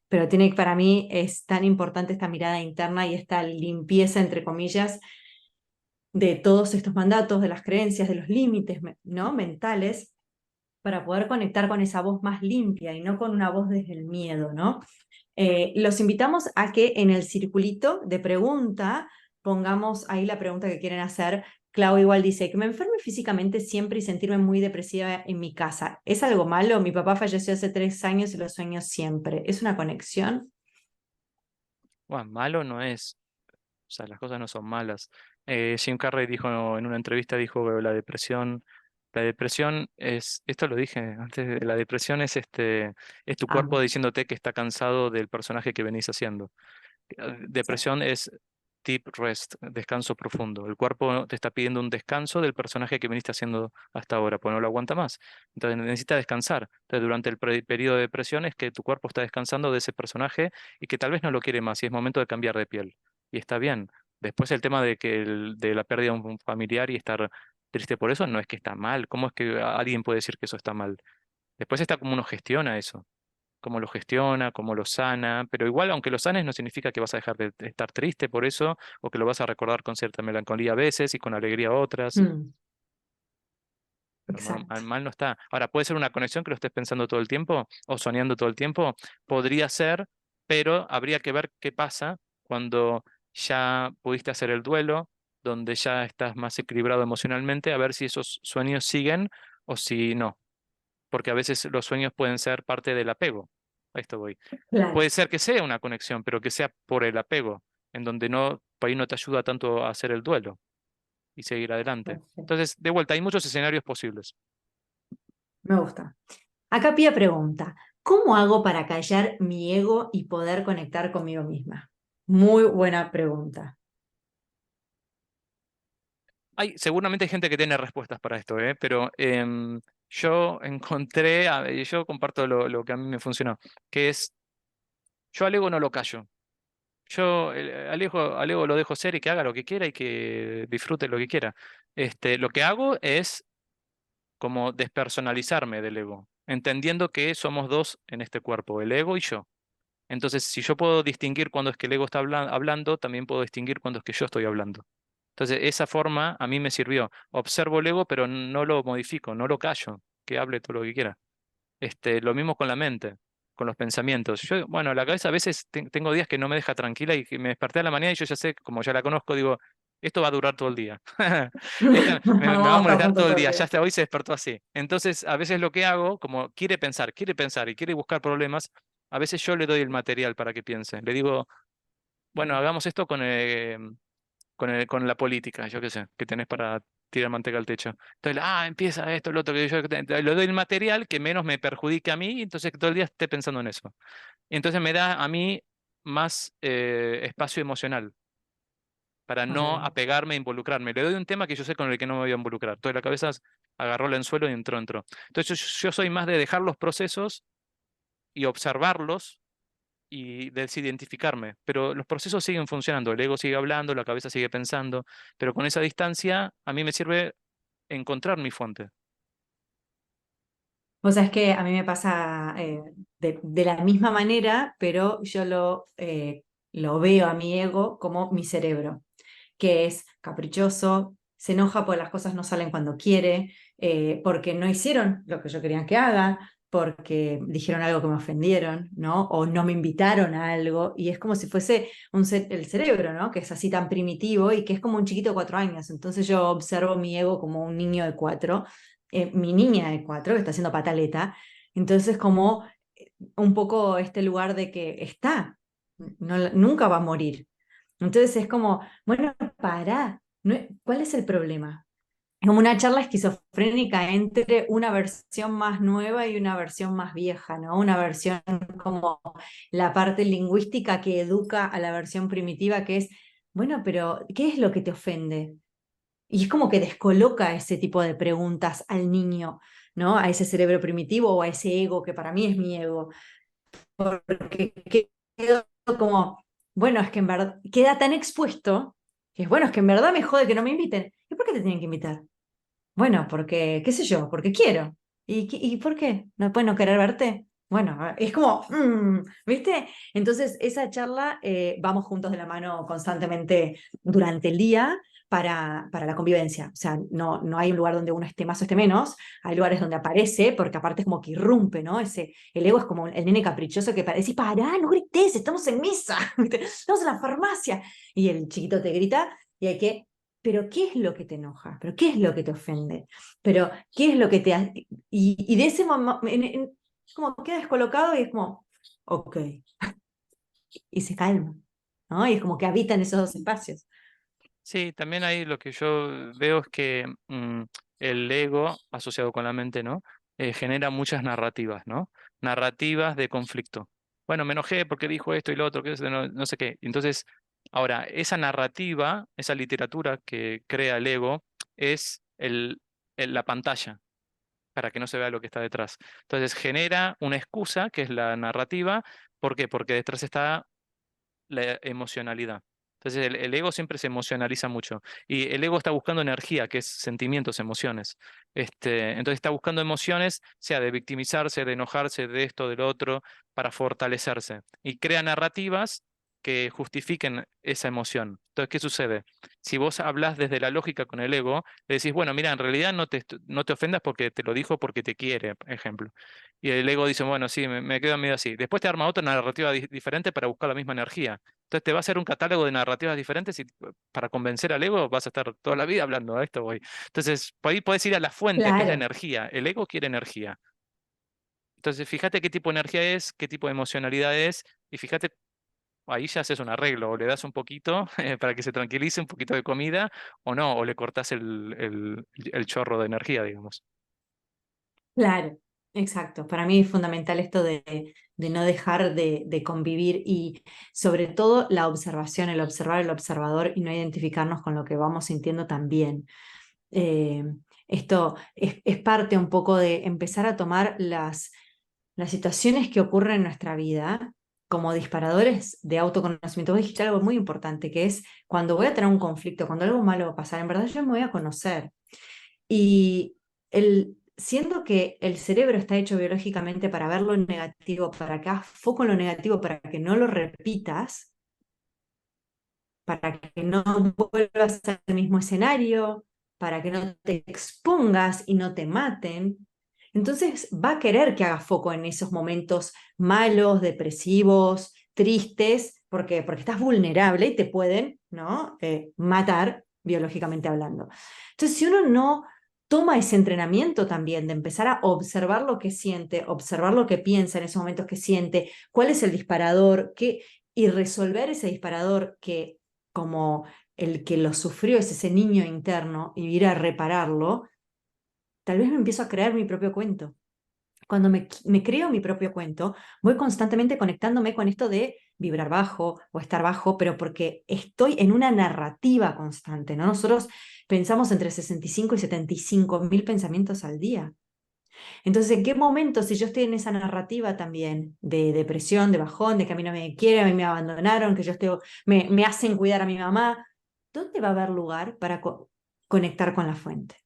Pero tiene, para mí es tan importante esta mirada interna y esta limpieza, entre comillas, de todos estos mandatos, de las creencias, de los límites, ¿no? mentales, para poder conectar con esa voz más limpia y no con una voz desde el miedo, ¿no? Los invitamos a que en el circulito de pregunta pongamos ahí la pregunta que quieren hacer. Clau igual dice, que me enferme físicamente siempre y sentirme muy depresiva en mi casa. ¿Es algo malo? Mi papá falleció hace 3 años y lo sueño siempre. ¿Es una conexión? Bueno, malo no es, o sea, las cosas no son malas. Jim Carrey dijo en una entrevista, dijo que la depresión es, esto lo dije antes, la depresión es tu cuerpo Amo. diciéndote que está cansado del personaje que venís haciendo. Sí. Depresión es deep rest, descanso profundo. El cuerpo te está pidiendo un descanso del personaje que viniste haciendo hasta ahora, pues no lo aguanta más. Entonces necesita descansar. Entonces durante el periodo de depresión es que tu cuerpo está descansando de ese personaje y que tal vez no lo quiere más y es momento de cambiar de piel. Y está bien. Después el tema de que de la pérdida de un familiar y estar triste por eso no es que está mal. ¿Cómo es que alguien puede decir que eso está mal? Después está como uno gestiona eso, cómo lo gestiona, cómo lo sana, pero igual aunque lo sanes no significa que vas a dejar de estar triste por eso o que lo vas a recordar con cierta melancolía a veces y con alegría otras. Mm. pero exacto. mal no está. Ahora, puede ser una conexión que lo estés pensando todo el tiempo o soñando todo el tiempo, podría ser, pero habría que ver qué pasa cuando ya pudiste hacer el duelo, donde ya estás más equilibrado emocionalmente, a ver si esos sueños siguen o si no, porque a veces los sueños pueden ser parte del apego. A esto voy. Claro, Puede ser que sea una conexión, pero que sea por el apego, en donde no, por ahí no te ayuda tanto a hacer el duelo y seguir adelante. perfecto. Entonces, de vuelta, hay muchos escenarios posibles. Me gusta. Acá Pía pregunta, ¿cómo hago para callar mi ego y poder conectar conmigo misma? Muy buena pregunta. Seguramente hay gente que tiene respuestas para esto, ¿eh? Pero yo encontré, yo comparto lo que a mí me funcionó, que es, yo al ego no lo callo. Yo al ego lo dejo ser y que haga lo que quiera y que disfrute lo que quiera. Lo que hago es como despersonalizarme del ego, entendiendo que somos dos en este cuerpo, el ego y yo. Entonces, si yo puedo distinguir cuando es que el ego está hablando, también puedo distinguir cuando es que yo estoy hablando. Entonces, esa forma a mí me sirvió. Observo el ego, pero no lo modifico, no lo callo, que hable todo lo que quiera. Lo mismo con la mente, con los pensamientos. Yo, bueno, la cabeza a veces tengo días que no me deja tranquila y que me desperté a la mañana y yo ya sé, como ya la conozco, digo, esto va a durar todo el día. Me va a Vamos a estar molestar juntos todo el todo el día. Ya día. hasta hoy se despertó así. Entonces, a veces lo que hago, como quiere pensar y quiere buscar problemas, a veces yo le doy el material para que piense. Le digo, bueno, hagamos esto con la política, yo qué sé, que tenés para tirar manteca al techo. Entonces, empieza esto, lo otro, que yo le doy el material que menos me perjudique a mí, y entonces que todo el día esté pensando en eso. Y entonces me da a mí más espacio emocional para no Ok. apegarme e involucrarme. Le doy un tema que yo sé con el que no me voy a involucrar. Entonces la cabeza agarró el anzuelo y entró. Entonces yo soy más de dejar los procesos y observarlos y desidentificarme, pero los procesos siguen funcionando, el ego sigue hablando, la cabeza sigue pensando, pero con esa distancia a mí me sirve encontrar mi fuente. Vos sabés que a mí me pasa de la misma manera, pero yo lo veo a mi ego como mi cerebro, que es caprichoso, se enoja porque las cosas no salen cuando quiere, porque no hicieron lo que yo quería que haga, porque dijeron algo que me ofendieron, ¿no? O no me invitaron a algo, y es como si fuese el cerebro, ¿no? Que es así tan primitivo y que es como un chiquito de 4 años. Entonces yo observo mi ego como un niño de 4, mi niña de 4 que está haciendo pataleta, entonces como un poco este lugar de que está, nunca va a morir. Entonces es como, bueno, pará, ¿cuál es el problema? Es como una charla esquizofrénica entre una versión más nueva y una versión más vieja, ¿no? Una versión como la parte lingüística que educa a la versión primitiva, que es, bueno, pero ¿qué es lo que te ofende? Y es como que descoloca ese tipo de preguntas al niño, ¿no? A ese cerebro primitivo o a ese ego que para mí es mi ego. Porque quedó como, bueno, es que en verdad queda tan expuesto que es bueno, es que en verdad me jode que no me inviten. ¿Y por qué te tienen que invitar? Bueno, porque, qué sé yo, porque quiero. ¿Y por qué? ¿No pueden no querer verte? Bueno, es como, ¿viste? Entonces, esa charla vamos juntos de la mano constantemente durante el día para la convivencia. O sea, no hay un lugar donde uno esté más o esté menos, hay lugares donde aparece, porque aparte es como que irrumpe, ¿no? El ego es como el nene caprichoso que parece, pará, no grites, estamos en misa, ¿viste? Estamos en la farmacia. Y el chiquito te grita y hay que pero ¿qué es lo que te enoja? ¿Pero qué es lo que te ofende? ¿Pero qué es lo que te hace? Y de ese momento, como queda descolocado y es como, ok, y se calma, ¿no? Y es como que habitan esos dos espacios. Sí, también ahí lo que yo veo es que el ego asociado con la mente, ¿no? Genera muchas narrativas, ¿no? Narrativas de conflicto. Bueno, me enojé porque dijo esto y lo otro, que es no sé qué. Entonces, ahora, esa narrativa, esa literatura que crea el ego, es la pantalla para que no se vea lo que está detrás. Entonces, genera una excusa, que es la narrativa. ¿Por qué? Porque detrás está la emocionalidad. Entonces el ego siempre se emocionaliza mucho y el ego está buscando energía, que es sentimientos, emociones. Entonces está buscando emociones, sea de victimizarse, de enojarse, de esto, del otro, para fortalecerse y crea narrativas que justifiquen esa emoción. Entonces, ¿qué sucede? Si vos hablas desde la lógica con el ego, le decís, bueno, mira, en realidad no te ofendas porque te lo dijo porque te quiere, por ejemplo. Y el ego dice, bueno, sí, me quedo medio así. Después te arma otra narrativa diferente para buscar la misma energía. Entonces te va a hacer un catálogo de narrativas diferentes y para convencer al ego vas a estar toda la vida hablando de esto, voy. Entonces, por ahí podés ir a la fuente, que es la Claro, energía. El ego quiere energía. Entonces, fíjate qué tipo de energía es, qué tipo de emocionalidad es, y fíjate, ahí ya haces un arreglo, o le das un poquito para que se tranquilice, un poquito de comida, o no, o le cortás el chorro de energía, digamos. claro, exacto. Para mí es fundamental esto de no dejar de convivir y sobre todo la observación, el observar el observador y no identificarnos con lo que vamos sintiendo también. Eh, Esto es parte un poco de empezar a tomar las situaciones que ocurren en nuestra vida como disparadores de autoconocimiento. Vos dijiste algo muy importante, que es cuando voy a tener un conflicto, cuando algo malo va a pasar, en verdad yo me voy a conocer. Y siendo que el cerebro está hecho biológicamente para ver lo negativo, para que hagas foco en lo negativo, para que no lo repitas, para que no vuelvas al mismo escenario, para que no te expongas y no te maten. Entonces va a querer que hagas foco en esos momentos malos, depresivos, tristes, porque estás vulnerable y te pueden, ¿no? Matar biológicamente hablando. Entonces, si uno no toma ese entrenamiento también de empezar a observar lo que siente, observar lo que piensa en esos momentos que siente, cuál es el disparador, y resolver ese disparador que como el que lo sufrió es ese niño interno y ir a repararlo, tal vez me empiezo a crear mi propio cuento. Cuando me creo mi propio cuento, voy constantemente conectándome con esto de vibrar bajo o estar bajo, pero porque estoy en una narrativa constante, ¿no? Nosotros pensamos entre 65 y 75.000 pensamientos al día. Entonces, ¿en qué momento, si yo estoy en esa narrativa también de depresión, de bajón, de que a mí no me quieren, a mí me abandonaron, que yo estoy, me hacen cuidar a mi mamá, ¿dónde va a haber lugar para conectar con la fuente?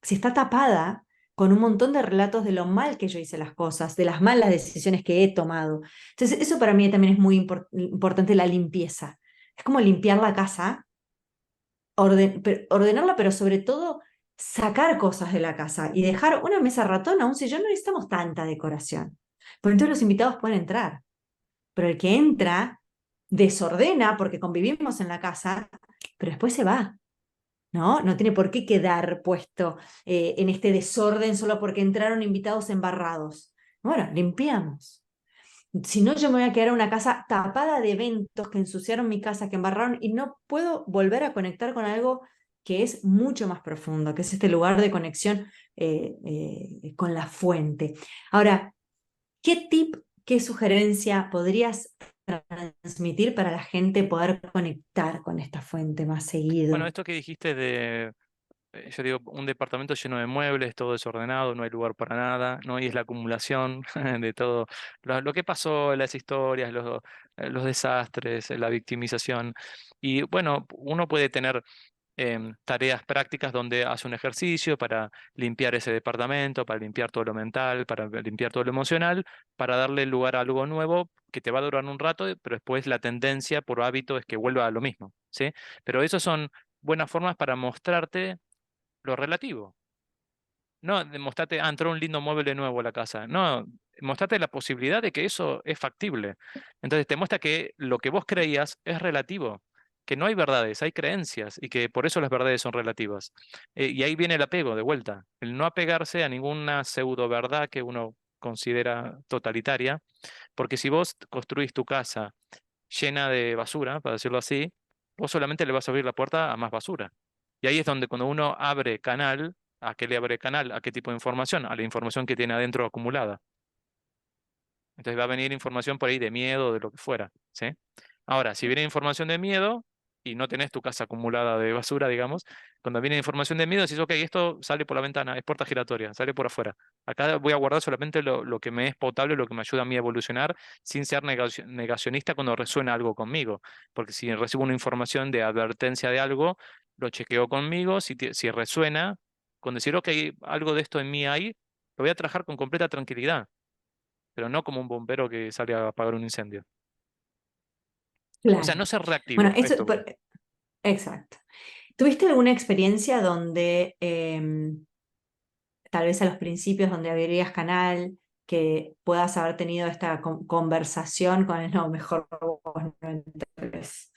Si está tapada con un montón de relatos de lo mal que yo hice las cosas, de las malas decisiones que he tomado. Entonces, eso para mí también es muy importante, la limpieza. Es como limpiar la casa, ordenarla, pero sobre todo sacar cosas de la casa y dejar una mesa ratona, un sillón, no necesitamos tanta decoración. Porque entonces los invitados pueden entrar, pero el que entra desordena porque convivimos en la casa, pero después se va. ¿No? No tiene por qué quedar puesto en este desorden solo porque entraron invitados embarrados. Bueno, limpiamos. Si no, yo me voy a quedar en una casa tapada de eventos que ensuciaron mi casa, que embarraron, y no puedo volver a conectar con algo que es mucho más profundo, que es este lugar de conexión con la fuente. Ahora, ¿qué tip, qué sugerencia podrías transmitir para la gente poder conectar con esta fuente más Bueno, seguido? esto que dijiste yo digo, un departamento lleno de muebles, todo desordenado, no hay lugar para nada, ¿no? Y es la acumulación de todo lo que pasó, las historias, los desastres, la victimización. Y bueno, uno puede tener tareas prácticas donde hace un ejercicio para limpiar ese departamento, para limpiar todo lo mental, para limpiar todo lo emocional, para darle lugar a algo nuevo que te va a durar un rato, pero después la tendencia por hábito es que vuelva a lo mismo, ¿sí? Pero esas son buenas formas para mostrarte lo relativo. No demostrarte, entró un lindo mueble nuevo a la casa. No, mostrate la posibilidad de que eso es factible. Entonces te muestra que lo que vos creías es relativo, que no hay verdades, hay creencias y que por eso las verdades son relativas. Y ahí viene el apego de vuelta, el no apegarse a ninguna pseudo verdad que uno considera totalitaria, porque si vos construís tu casa llena de basura, para decirlo así, vos solamente le vas a abrir la puerta a más basura. Y ahí es donde cuando uno abre canal, ¿a qué le abre canal? ¿A qué tipo de información? A la información que tiene adentro acumulada. Entonces va a venir información por ahí de miedo, de lo que fuera, ¿sí? Ahora, si viene información de miedo y no tenés tu casa acumulada de basura, digamos, cuando viene información de miedo, decís, ok, esto sale por la ventana, es puerta giratoria, sale por afuera. Acá voy a guardar solamente lo que me es potable, lo que me ayuda a mí a evolucionar, sin ser negacionista cuando resuena algo conmigo. Porque si recibo una información de advertencia de algo, lo chequeo conmigo, si resuena, con decir, ok, algo de esto en mí hay, lo voy a trabajar con completa tranquilidad, pero no como un bombero que sale a apagar un incendio. O sea, Claro. no ser Bueno, reactivo, a eso, esto voy. exacto. ¿Tuviste alguna experiencia donde, tal vez a los principios, donde abrirías canal, que puedas haber tenido esta conversación con el no, mejor vos no entres?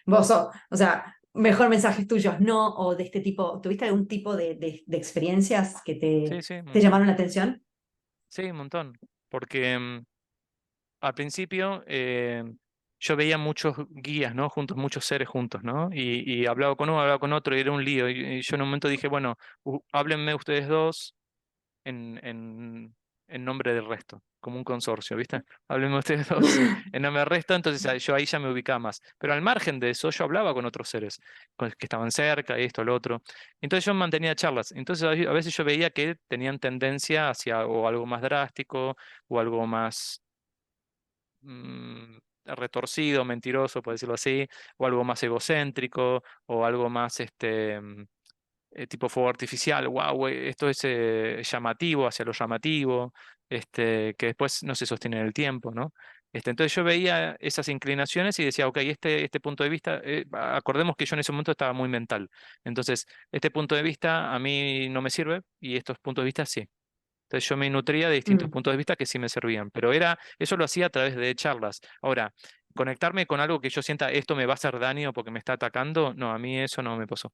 O sea, mejor mensajes tuyos no, o de este tipo, ¿tuviste algún tipo de experiencias que Sí, sí, un te montón. llamaron la atención? Sí, un montón. Porque al principio yo veía muchos guías, ¿no? Juntos, muchos seres juntos, ¿no? Y hablaba con uno, hablaba con otro, y era un lío. Y yo en un momento dije, bueno, háblenme ustedes dos en nombre del resto, como un consorcio, ¿viste? Háblenme ustedes dos en nombre del resto, entonces yo ahí ya me ubicaba más. Pero al margen de eso, yo hablaba con otros seres que estaban cerca, esto, lo otro. Entonces yo mantenía charlas. Entonces a veces yo veía que tenían tendencia hacia o algo más drástico o algo más retorcido, mentiroso, por decirlo así, o algo más egocéntrico, o algo más tipo fuego artificial, wow, esto es llamativo hacia lo llamativo, que después no se sostiene en el tiempo, ¿no? Entonces yo veía esas inclinaciones y decía, ok, este punto de vista, acordemos que yo en ese momento estaba muy mental, entonces este punto de vista a mí no me sirve y estos puntos de vista sí. Entonces yo me nutría de distintos Mm, puntos de vista que sí me servían, pero eso lo hacía a través de charlas. Ahora, conectarme con algo que yo sienta esto me va a hacer daño porque me está atacando, no, a mí eso no me pasó.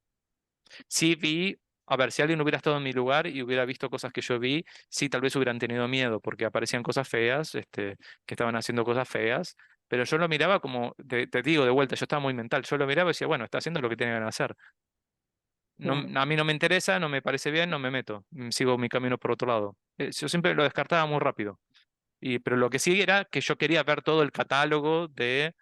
Sí vi, a ver, si alguien hubiera estado en mi lugar y hubiera visto cosas que yo vi, sí tal vez hubieran tenido miedo porque aparecían cosas feas, que estaban haciendo cosas feas, pero yo lo miraba como, te digo de vuelta, yo estaba muy mental, yo lo miraba y decía, bueno, está haciendo lo que tiene que hacer. No, claro. a mí no me interesa, no me parece bien, no me meto, sigo mi camino por otro lado. Yo siempre lo descartaba muy rápido. Pero lo que sí era que yo quería ver todo el catálogo de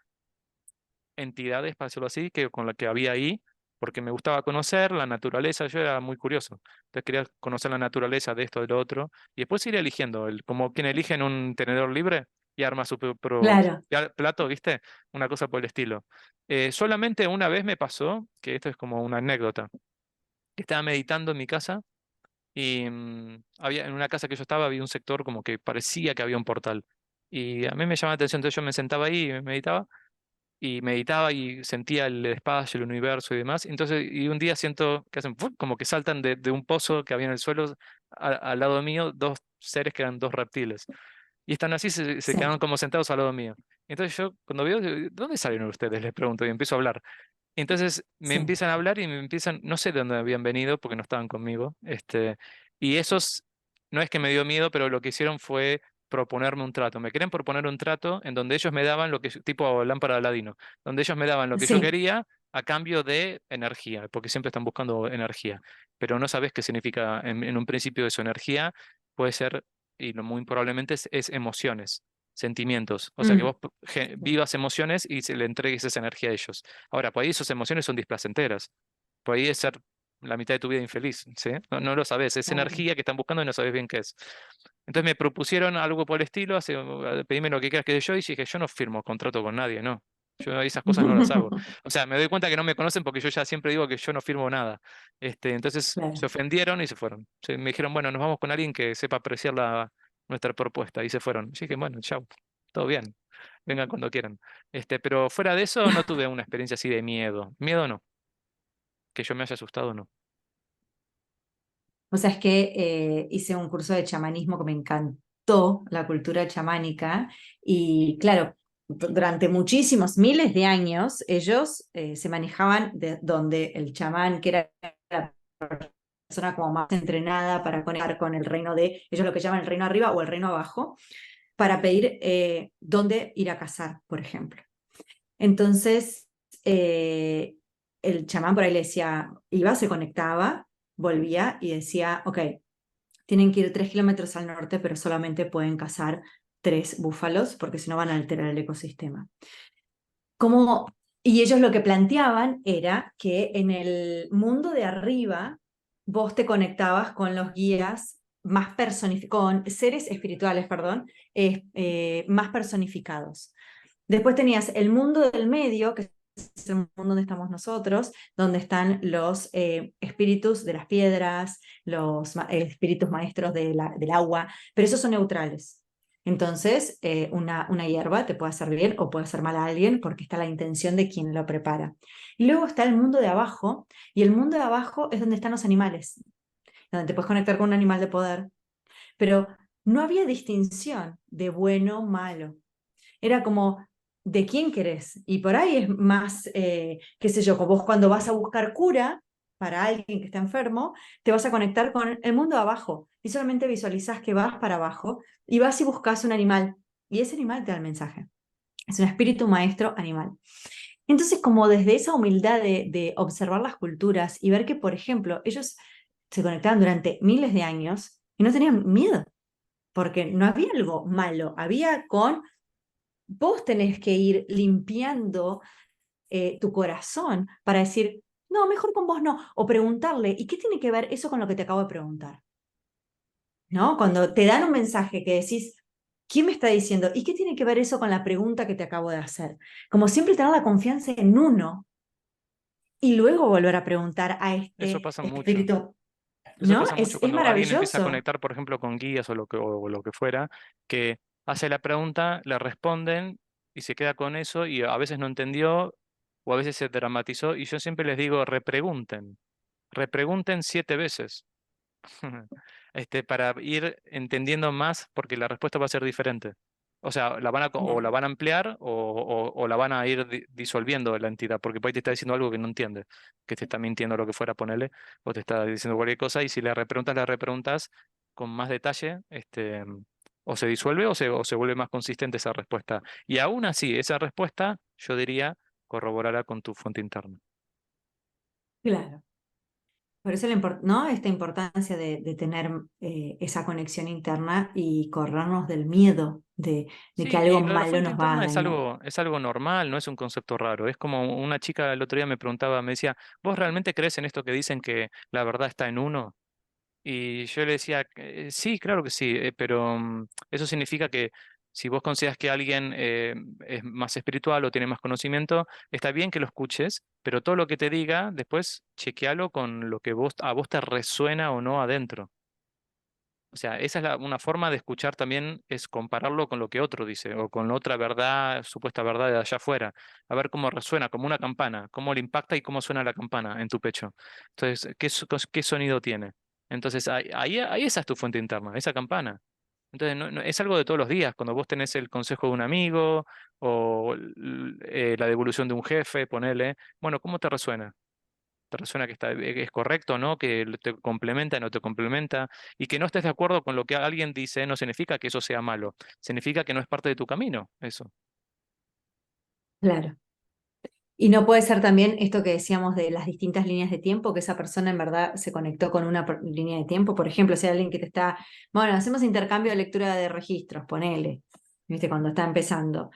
entidades, para decirlo así, con la que había ahí, porque me gustaba conocer la naturaleza, yo era muy curioso. Entonces quería conocer la naturaleza de esto, de lo otro, y después ir eligiendo, como quien elige en un tenedor libre y arma su propio Claro, plato, ¿viste? Una cosa por el estilo. Solamente una vez me pasó, que esto es como una anécdota, que estaba meditando en mi casa y había, en una casa que yo estaba había un sector como que parecía que había un portal. Y a mí me llamaba la atención, entonces yo me sentaba ahí y meditaba y sentía el espacio, el universo y demás. Entonces, y un día siento que hacen ¡fum! Como que saltan de un pozo que había en el suelo al lado mío dos seres que eran dos reptiles. Y están así, se sí, quedaron como sentados al lado mío. Entonces yo, cuando veo, digo, ¿de dónde salieron ustedes? Les pregunto y empiezo a hablar. Entonces me sí. empiezan a hablar y me empiezan, no sé de dónde habían venido porque no estaban conmigo, y esos, no es que me dio miedo, pero lo que hicieron fue proponerme un trato. Me querían proponer un trato en donde ellos me daban lo que, tipo lámpara de Aladino, donde ellos me daban lo que yo Sí. quería a cambio de energía, porque siempre están buscando energía, pero no sabes qué significa en un principio eso. Energía puede ser, y muy probablemente es emociones, sentimientos, o sea que Mm, vos vivas emociones y se le entregues esa energía a ellos. Ahora, por ahí esas emociones son displacenteras. Por ahí es ser la mitad de tu vida infeliz, ¿sí? No, no lo sabes. Es claro. energía que están buscando y no sabes bien qué es. Entonces me propusieron algo por el estilo, pedime lo que quieras que dé yo, y dije, yo no firmo contrato con nadie, no. Yo esas cosas no las hago. O sea, me doy cuenta que no me conocen porque yo ya siempre digo que yo no firmo nada. Entonces se Claro. ofendieron y se fueron. Me dijeron, bueno, nos vamos con alguien que sepa apreciar nuestra propuesta. Y se fueron. Yo dije, bueno, chao, todo bien. Vengan cuando quieran. Pero fuera de eso, no tuve una experiencia así de miedo. Miedo no. Que yo me haya asustado, no. O sea, es que hice un curso de chamanismo que me encantó, la cultura chamánica, y claro, durante muchísimos, miles de años, ellos se manejaban de donde el chamán, que era la persona como más entrenada para conectar con el reino de, ellos lo que llaman el reino arriba o el reino abajo, para pedir dónde ir a cazar, por ejemplo. Entonces, eh, el chamán por ahí le decía, iba, se conectaba, volvía y decía, ok, tienen que ir 3 kilómetros al norte, pero solamente pueden cazar 3 búfalos, porque si no van a alterar el ecosistema. Como, y ellos lo que planteaban era que en el mundo de arriba vos te conectabas con los guías más con seres espirituales, perdón, más personificados. Después tenías el mundo del medio, que es el mundo donde estamos nosotros, donde están los espíritus de las piedras, los espíritus maestros del agua, pero esos son neutrales. Entonces, una hierba te puede hacer bien o puede hacer mal a alguien porque está la intención de quien lo prepara. Y luego está el mundo de abajo, y el mundo de abajo es donde están los animales, donde te puedes conectar con un animal de poder, pero no había distinción de bueno, malo. Era como, ¿de quién querés? Y por ahí es más, qué sé yo, como vos cuando vas a buscar cura para alguien que está enfermo, te vas a conectar con el mundo de abajo y solamente visualizás que vas para abajo y vas y buscas un animal y ese animal te da el mensaje. Es un espíritu maestro animal. Entonces, como desde esa humildad de observar las culturas y ver que, por ejemplo, ellos se conectaban durante miles de años y no tenían miedo, porque no había algo malo, había con vos tenés que ir limpiando tu corazón para decir, no, mejor con vos no, o preguntarle, ¿y qué tiene que ver eso con lo que te acabo de preguntar? ¿No? Cuando te dan un mensaje que decís, ¿quién me está diciendo? ¿Y qué tiene que ver eso con la pregunta que te acabo de hacer? Como siempre tener la confianza en uno y luego volver a preguntar a Eso este pasa mucho. espíritu, Eso ¿no? pasa mucho Es cuando alguien empieza a maravilloso. conectar, por ejemplo, con guías o lo que fuera, que hace la pregunta, le responden y se queda con eso y a veces no entendió o a veces se dramatizó y yo siempre les digo, repregunten, repregunten 7 veces. Para ir entendiendo más, porque la respuesta va a ser diferente. O sea, o la Claro. van a ampliar o la van a ir disolviendo la entidad, porque por ahí te está diciendo algo que no entiende, que te está mintiendo lo que fuera, ponele, o te está diciendo cualquier cosa, y si le repreguntas con más detalle, o se disuelve o se vuelve más consistente esa respuesta. Y aún así, esa respuesta, yo diría, corroborará con tu fuente interna. Claro. Por eso ¿no? Esta importancia de tener esa conexión interna y corrernos del miedo de que Sí, algo y lo de la malo fuente nos va a interna dañar. es algo normal, no es un concepto raro. Es como una chica el otro día me preguntaba, me decía, ¿vos realmente crees en esto que dicen que la verdad está en uno? Y yo le decía, sí, claro que sí, pero eso significa que si vos consideras que alguien es más espiritual o tiene más conocimiento, está bien que lo escuches, pero todo lo que te diga, después chequealo con lo que a vos te resuena o no adentro. O sea, esa es una forma de escuchar también, es compararlo con lo que otro dice o con otra verdad, supuesta verdad de allá afuera. A ver cómo resuena, como una campana, cómo le impacta y cómo suena la campana en tu pecho. Entonces, ¿qué sonido tiene? Entonces, ahí esa es tu fuente interna, esa campana. Entonces, es algo de todos los días, cuando vos tenés el consejo de un amigo o la devolución de un jefe, ponele. Bueno, ¿cómo te resuena? ¿Te resuena que es correcto o no? ¿Que te complementa o no te complementa? Y que no estés de acuerdo con lo que alguien dice no significa que eso sea malo, significa que no es parte de tu camino, eso. Claro. Y no puede ser también esto que decíamos de las distintas líneas de tiempo, que esa persona en verdad se conectó con una línea de tiempo. Por ejemplo, si hay alguien que te está, bueno, hacemos intercambio de lectura de registros, ponele, ¿viste? Cuando está empezando.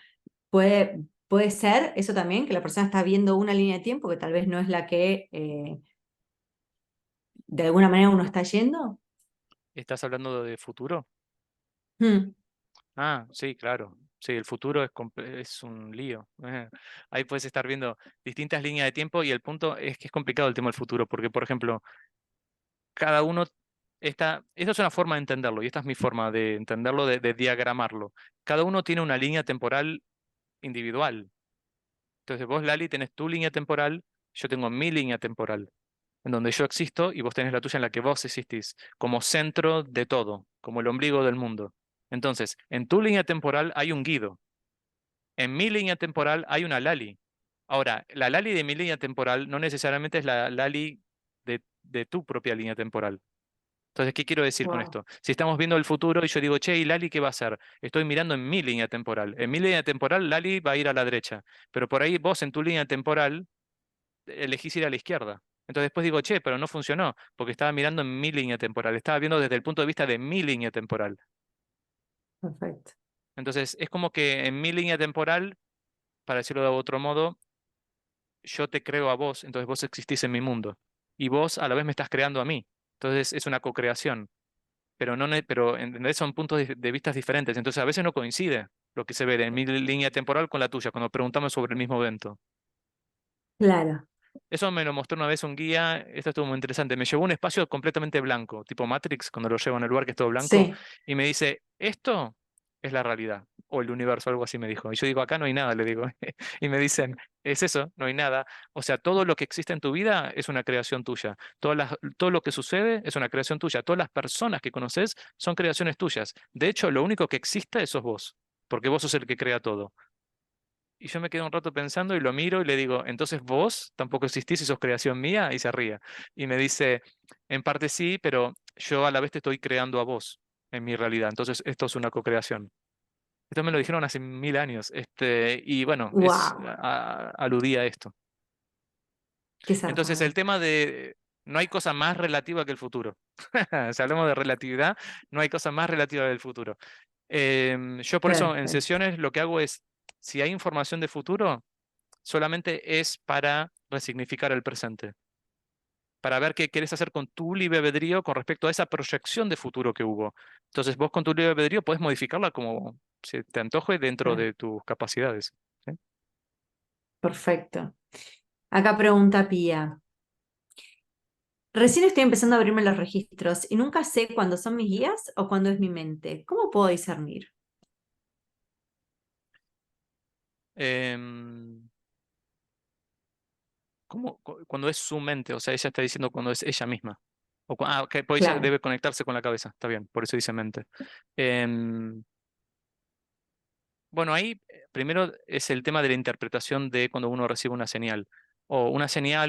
Puede ser eso también, que la persona está viendo una línea de tiempo que tal vez no es la que de alguna manera uno está yendo. ¿Estás hablando de futuro? Hmm, Ah, sí, claro. Sí, el futuro es un lío. Ahí puedes estar viendo distintas líneas de tiempo y el punto es que es complicado el tema del futuro, porque, por ejemplo, cada uno esta es una forma de entenderlo y esta es mi forma de entenderlo, de diagramarlo. Cada uno tiene una línea temporal individual. Entonces vos, Lali, tenés tu línea temporal, yo tengo mi línea temporal, en donde yo existo y vos tenés la tuya en la que vos existís, como centro de todo, como el ombligo del mundo. Entonces, en tu línea temporal hay un Guido, en mi línea temporal hay una Lali. Ahora, la Lali de mi línea temporal no necesariamente es la Lali de tu propia línea temporal. Entonces, ¿qué quiero decir con wow, esto? Si estamos viendo el futuro y yo digo, che, ¿y Lali qué va a hacer? Estoy mirando en mi línea temporal. En mi línea temporal, Lali va a ir a la derecha, pero por ahí vos en tu línea temporal elegís ir a la izquierda. Entonces después digo, che, pero no funcionó, porque estaba mirando en mi línea temporal, estaba viendo desde el punto de vista de mi línea temporal. perfecto. Entonces es como que en mi línea temporal, para decirlo de otro modo, yo te creo a vos, entonces vos existís en mi mundo. Y vos a la vez me estás creando a mí. Entonces es una co-creación. Pero no, pero ¿entendés? Son puntos de vista diferentes. Entonces a veces no coincide lo que se ve en mi línea temporal con la tuya, cuando preguntamos sobre el mismo evento. Claro, Eso me lo mostró una vez un guía, esto estuvo muy interesante. Me llevó a un espacio completamente blanco, tipo Matrix, cuando lo llevo en el lugar que es todo blanco, sí, y me dice, esto es la realidad, o el universo, algo así me dijo. Y yo digo, acá no hay nada, le digo. Y me dicen, es eso, no hay nada. O sea, todo lo que existe en tu vida es una creación tuya. Todo lo que sucede es una creación tuya. Todas las personas que conoces son creaciones tuyas. De hecho, lo único que existe sos vos, porque vos sos el que crea todo. Y yo me quedo un rato pensando y lo miro y le digo, entonces vos tampoco existís y sos creación mía, y se ríe. Y me dice, en parte sí, pero yo a la vez te estoy creando a vos en mi realidad. Entonces esto es una co-creación. Esto me lo dijeron hace 1000 años. Y bueno, ¡Wow! aludía a esto. ¡Qué Entonces el zarpado! tema de no hay cosa más relativa que el futuro. Si hablamos de relatividad, no hay cosa más relativa del futuro. Yo por eso en Perfecto. sesiones lo que hago es, si hay información de futuro, solamente es para resignificar el presente, para ver qué querés hacer con tu libre albedrío con respecto a esa proyección de futuro que hubo. Entonces vos con tu libre albedrío podés modificarla como se te antoje dentro Claro, de tus capacidades. ¿Sí? perfecto. Acá pregunta Pía. Recién estoy empezando a abrirme los registros y nunca sé cuándo son mis guías o cuándo es mi mente. ¿Cómo puedo discernir? Em, cuando es su mente? O sea, ella está diciendo cuando es ella misma. Ok, pues ella Claro, debe conectarse con la cabeza, está bien, por eso dice mente. Em, bueno, ahí primero es el tema de la interpretación de cuando uno recibe una señal o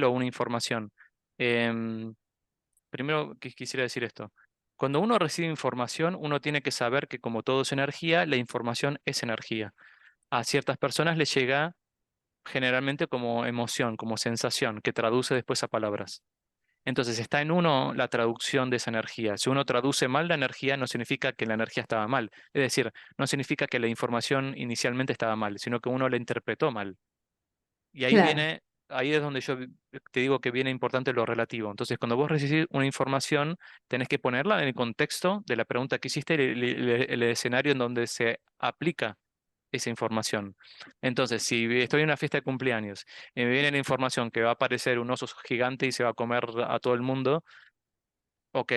una información. Em, Primero quisiera decir esto. Cuando uno recibe información, uno tiene que saber que como todo es energía, la información es energía. A ciertas personas les llega generalmente como emoción, como sensación, que traduce después a palabras. Entonces está en uno la traducción de esa energía. Si uno traduce mal la energía, no significa que la energía estaba mal. Es decir, no significa que la información inicialmente estaba mal, sino que uno la interpretó mal. Y claro. ahí es donde yo te digo que viene importante lo relativo. Entonces, cuando vos recibís una información, tenés que ponerla en el contexto de la pregunta que hiciste, el escenario en donde se aplica esa información. Entonces, si estoy en una fiesta de cumpleaños y me viene la información que va a aparecer un oso gigante y se va a comer a todo el mundo, ok,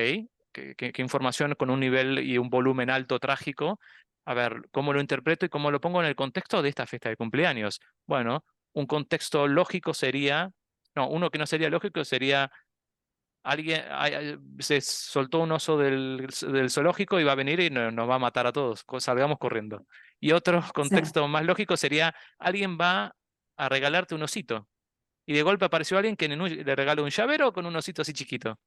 qué información con un nivel y un volumen alto trágico. A ver, ¿cómo lo interpreto y cómo lo pongo en el contexto de esta fiesta de cumpleaños? Bueno, un contexto lógico sería, no, uno que no sería lógico sería se soltó un oso del zoológico y va a venir y nos va a matar a todos, salgamos corriendo. Y otro Sí, contexto más lógico sería, alguien va a regalarte un osito. Y de golpe apareció alguien que le regaló un llavero con un osito así chiquito.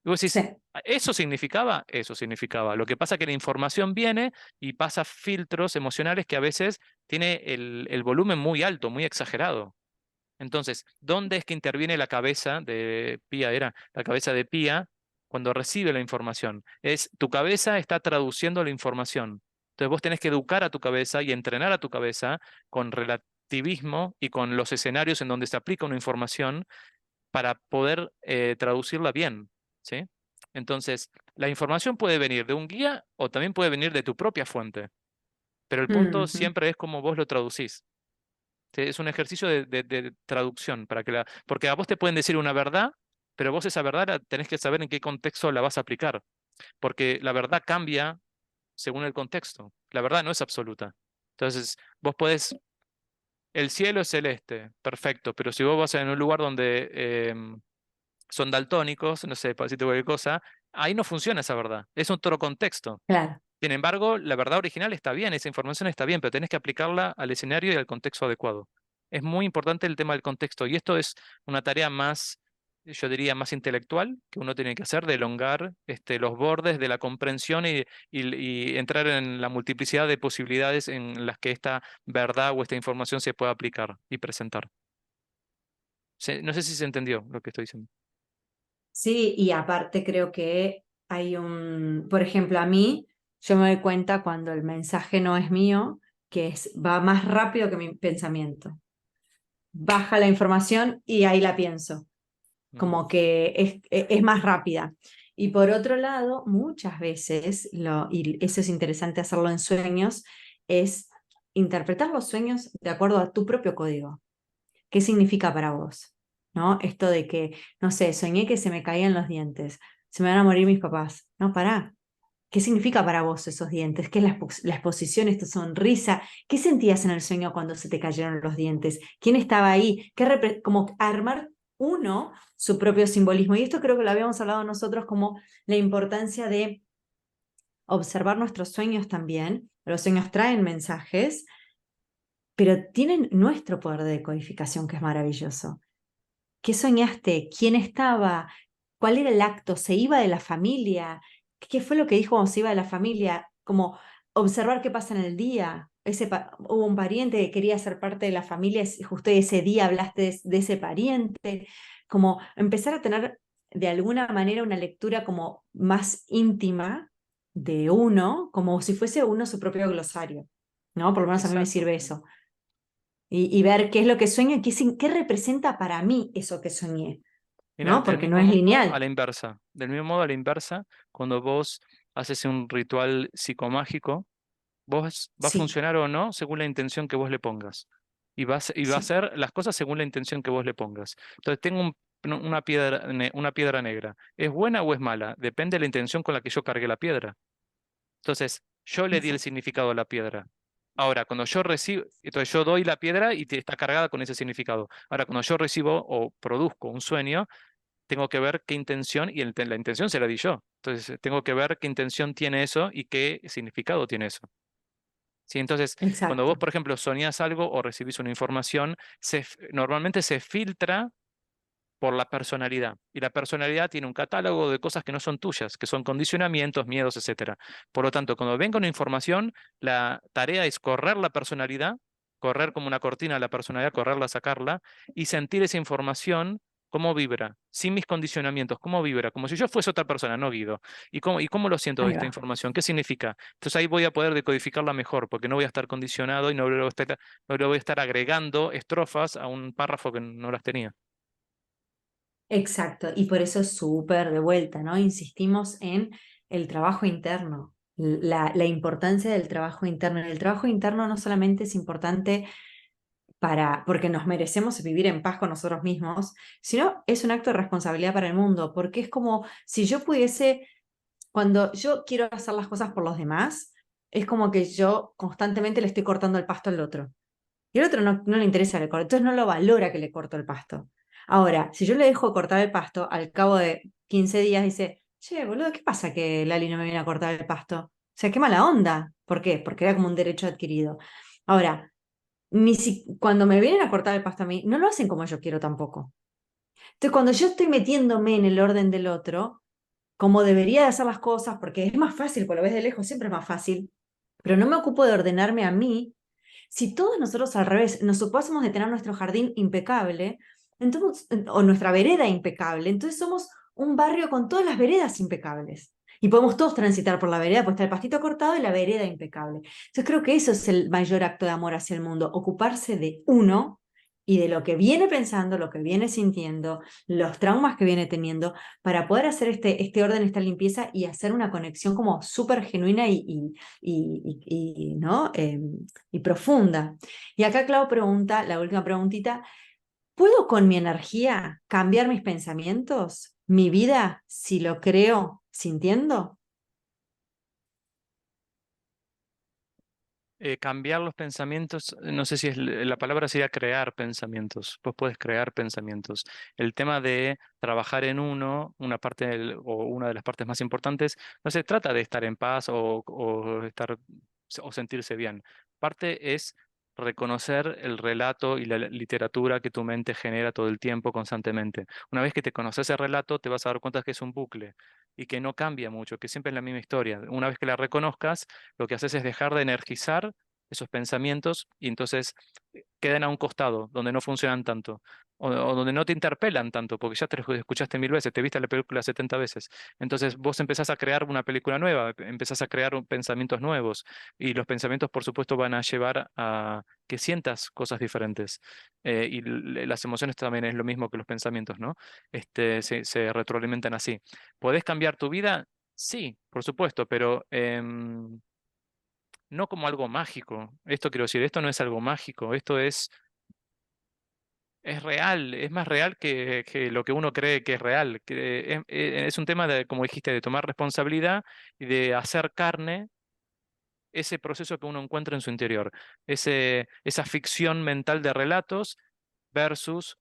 Y vos decís, sí. ¿eso significaba? Eso significaba. Lo que pasa es que la información viene y pasa filtros emocionales que a veces tiene el volumen muy alto, muy exagerado. Entonces, ¿dónde es que interviene la cabeza de Pía? Era la cabeza de Pía cuando recibe la información. Es tu cabeza está traduciendo la información. Entonces vos tenés que educar a tu cabeza y entrenar a tu cabeza con relativismo y con los escenarios en donde se aplica una información para poder traducirla bien, ¿sí? Entonces, la información puede venir de un guía o también puede venir de tu propia fuente, pero el punto Ujú, siempre es cómo vos lo traducís. ¿Sí? Es un ejercicio de traducción porque a vos te pueden decir una verdad, pero vos esa verdad tenés que saber en qué contexto la vas a aplicar, porque la verdad cambia según el contexto. La verdad no es absoluta. Entonces, vos podés, el cielo es celeste, perfecto, pero si vos vas en un lugar donde son daltónicos, no sé, para decirte cualquier cosa, ahí no funciona esa verdad, es otro contexto. claro. Sin embargo, la verdad original está bien, esa información está bien, pero tenés que aplicarla al escenario y al contexto adecuado. Es muy importante el tema del contexto y esto es una tarea más, yo diría, más intelectual que uno tiene que hacer, de elongar los bordes de la comprensión y entrar en la multiplicidad de posibilidades en las que esta verdad o esta información se pueda aplicar y presentar. No sé si se entendió lo que estoy diciendo. Sí, y aparte creo que hay por ejemplo, a mí, yo me doy cuenta cuando el mensaje no es mío, va más rápido que mi pensamiento. Baja la información y ahí la pienso, Mm. como que es más rápida. Y por otro lado, muchas veces, y eso es interesante hacerlo en sueños, es interpretar los sueños de acuerdo a tu propio código. ¿Qué significa para vos? ¿No? Esto de que, no sé, soñé que se me caían los dientes, se me van a morir mis papás. No, pará. ¿Qué significa para vos esos dientes? ¿Qué es la exposición, esta sonrisa? ¿Qué sentías en el sueño cuando se te cayeron los dientes? ¿Quién estaba ahí? Como armar uno su propio simbolismo. Y esto creo que lo habíamos hablado nosotros como la importancia de observar nuestros sueños también. Los sueños traen mensajes, pero tienen nuestro poder de decodificación, que es maravilloso. ¿Qué soñaste? ¿Quién estaba? ¿Cuál era el acto? ¿Se iba de la familia? ¿Qué fue lo que dijo cuando se iba de la familia? Como observar qué pasa en el día. Hubo un pariente que quería ser parte de la familia, justo ese día hablaste de ese pariente. Como empezar a tener de alguna manera una lectura como más íntima de uno, como si fuese uno su propio glosario, ¿no? Por lo menos a mí me Exacto. sirve eso. Y ver qué es lo que sueño y qué representa para mí eso que soñé, Mira, ¿no? del Porque no mismo es modo a lineal. la inversa. Del mismo modo a la inversa, cuando vos haces un ritual psicomágico, vos va a Sí, funcionar o no según la intención que vos le pongas. Y va a sí, hacer las cosas según la intención que vos le pongas. Entonces, tengo una piedra negra. ¿Es buena o es mala? Depende de la intención con la que yo cargué la piedra. Entonces, yo le di el exacto, significado a la piedra. Ahora, cuando yo recibo, entonces yo doy la piedra y está cargada con ese significado. Ahora, cuando yo recibo o produzco un sueño, tengo que ver qué intención, y la intención se la di yo. Entonces, tengo que ver qué intención tiene eso y qué significado tiene eso. ¿Sí? Entonces, cuando vos, exacto, por ejemplo, soñás algo o recibís una información, normalmente se filtra por la personalidad. Y la personalidad tiene un catálogo de cosas que no son tuyas, que son condicionamientos, miedos, etcétera. Por lo tanto, cuando venga una información, la tarea es correr la personalidad, correr como una cortina la personalidad, correrla, sacarla, y sentir esa información cómo vibra, sin mis condicionamientos, cómo vibra, como si yo fuese otra persona, no Guido. ¿Y cómo lo siento ahí esta va. información? ¿Qué significa? Entonces ahí voy a poder decodificarla mejor, porque no voy a estar condicionado y no le voy a estar agregando estrofas a un párrafo que no las tenía. Exacto, y por eso es súper de vuelta, ¿no? Insistimos en el trabajo interno, la importancia del trabajo interno. El trabajo interno no solamente es importante porque nos merecemos vivir en paz con nosotros mismos, sino es un acto de responsabilidad para el mundo, porque es como si yo pudiese, cuando yo quiero hacer las cosas por los demás, es como que yo constantemente le estoy cortando el pasto al otro. Y al otro no le interesa que le corte, entonces no lo valora que le corto el pasto. Ahora, si yo le dejo de cortar el pasto, al cabo de 15 días dice, che, boludo, ¿qué pasa que Lali no me viene a cortar el pasto? O sea, qué mala onda. ¿Por qué? Porque era como un derecho adquirido. Ahora, cuando me vienen a cortar el pasto a mí, no lo hacen como yo quiero tampoco. Entonces, cuando yo estoy metiéndome en el orden del otro, como debería de hacer las cosas, porque es más fácil, cuando lo ves de lejos siempre es más fácil, pero no me ocupo de ordenarme a mí. Si todos nosotros al revés nos ocupásemos de tener nuestro jardín impecable, entonces, o nuestra vereda impecable, entonces somos un barrio con todas las veredas impecables. Y podemos todos transitar por la vereda, pues está el pastito cortado y la vereda impecable. Entonces creo que eso es el mayor acto de amor hacia el mundo, ocuparse de uno y de lo que viene pensando, lo que viene sintiendo, los traumas que viene teniendo, para poder hacer este orden, esta limpieza y hacer una conexión como súper genuina ¿no? Y profunda. Y acá Clau pregunta, la última preguntita, ¿puedo con mi energía cambiar mis pensamientos, mi vida, si lo creo sintiendo? Cambiar los pensamientos, no sé si la palabra sería crear pensamientos. Vos puedes crear pensamientos. El tema de trabajar en uno, una parte o una de las partes más importantes, no se trata de estar en paz o sentirse bien. Parte es reconocer el relato y la literatura que tu mente genera todo el tiempo, constantemente. Una vez que te conoces el relato, te vas a dar cuenta que es un bucle y que no cambia mucho, que siempre es la misma historia. Una vez que la reconozcas, lo que haces es dejar de energizar esos pensamientos y entonces quedan a un costado, donde no funcionan tanto, o donde no te interpelan tanto, porque ya te lo escuchaste 1000 veces, te viste la película 70 veces. Entonces vos empezás a crear una película nueva, empezás a crear pensamientos nuevos, y los pensamientos, por supuesto, van a llevar a que sientas cosas diferentes. Y las emociones también es lo mismo que los pensamientos, ¿no? Se retroalimentan así. ¿Podés cambiar tu vida? Sí, por supuesto, pero no como algo mágico. Esto quiero decir, esto no es algo mágico, esto es es real, es más real que lo que uno cree que es real. Es un tema de, como dijiste, de tomar responsabilidad y de hacer carne ese proceso que uno encuentra en su interior, esa ficción mental de relatos versus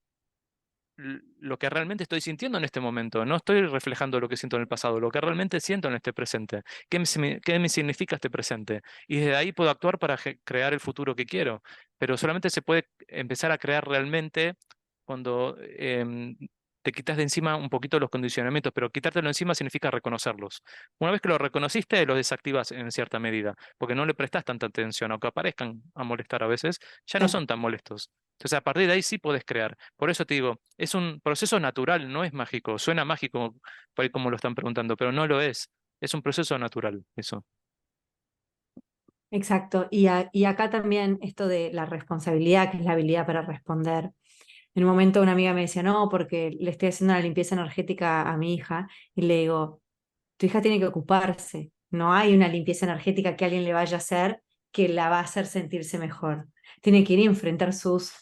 lo que realmente estoy sintiendo en este momento. No estoy reflejando lo que siento en el pasado, lo que realmente siento en este presente. ¿Qué me significa este presente? Y desde ahí puedo actuar para crear el futuro que quiero. Pero solamente se puede empezar a crear realmente cuando te quitas de encima un poquito los condicionamientos, pero quitártelo encima significa reconocerlos. Una vez que lo reconociste, los desactivas en cierta medida, porque no le prestas tanta atención, aunque aparezcan a molestar a veces, ya no Sí. son tan molestos. Entonces, a partir de ahí sí podés crear. Por eso te digo, es un proceso natural, no es mágico. Suena mágico por ahí como lo están preguntando, pero no lo es. Es un proceso natural, eso. Exacto. Y acá también esto de la responsabilidad, que es la habilidad para responder. En un momento una amiga me decía, no, porque le estoy haciendo una limpieza energética a mi hija. Y le digo, tu hija tiene que ocuparse. No hay una limpieza energética que alguien le vaya a hacer que la va a hacer sentirse mejor. Tiene que ir y enfrentar sus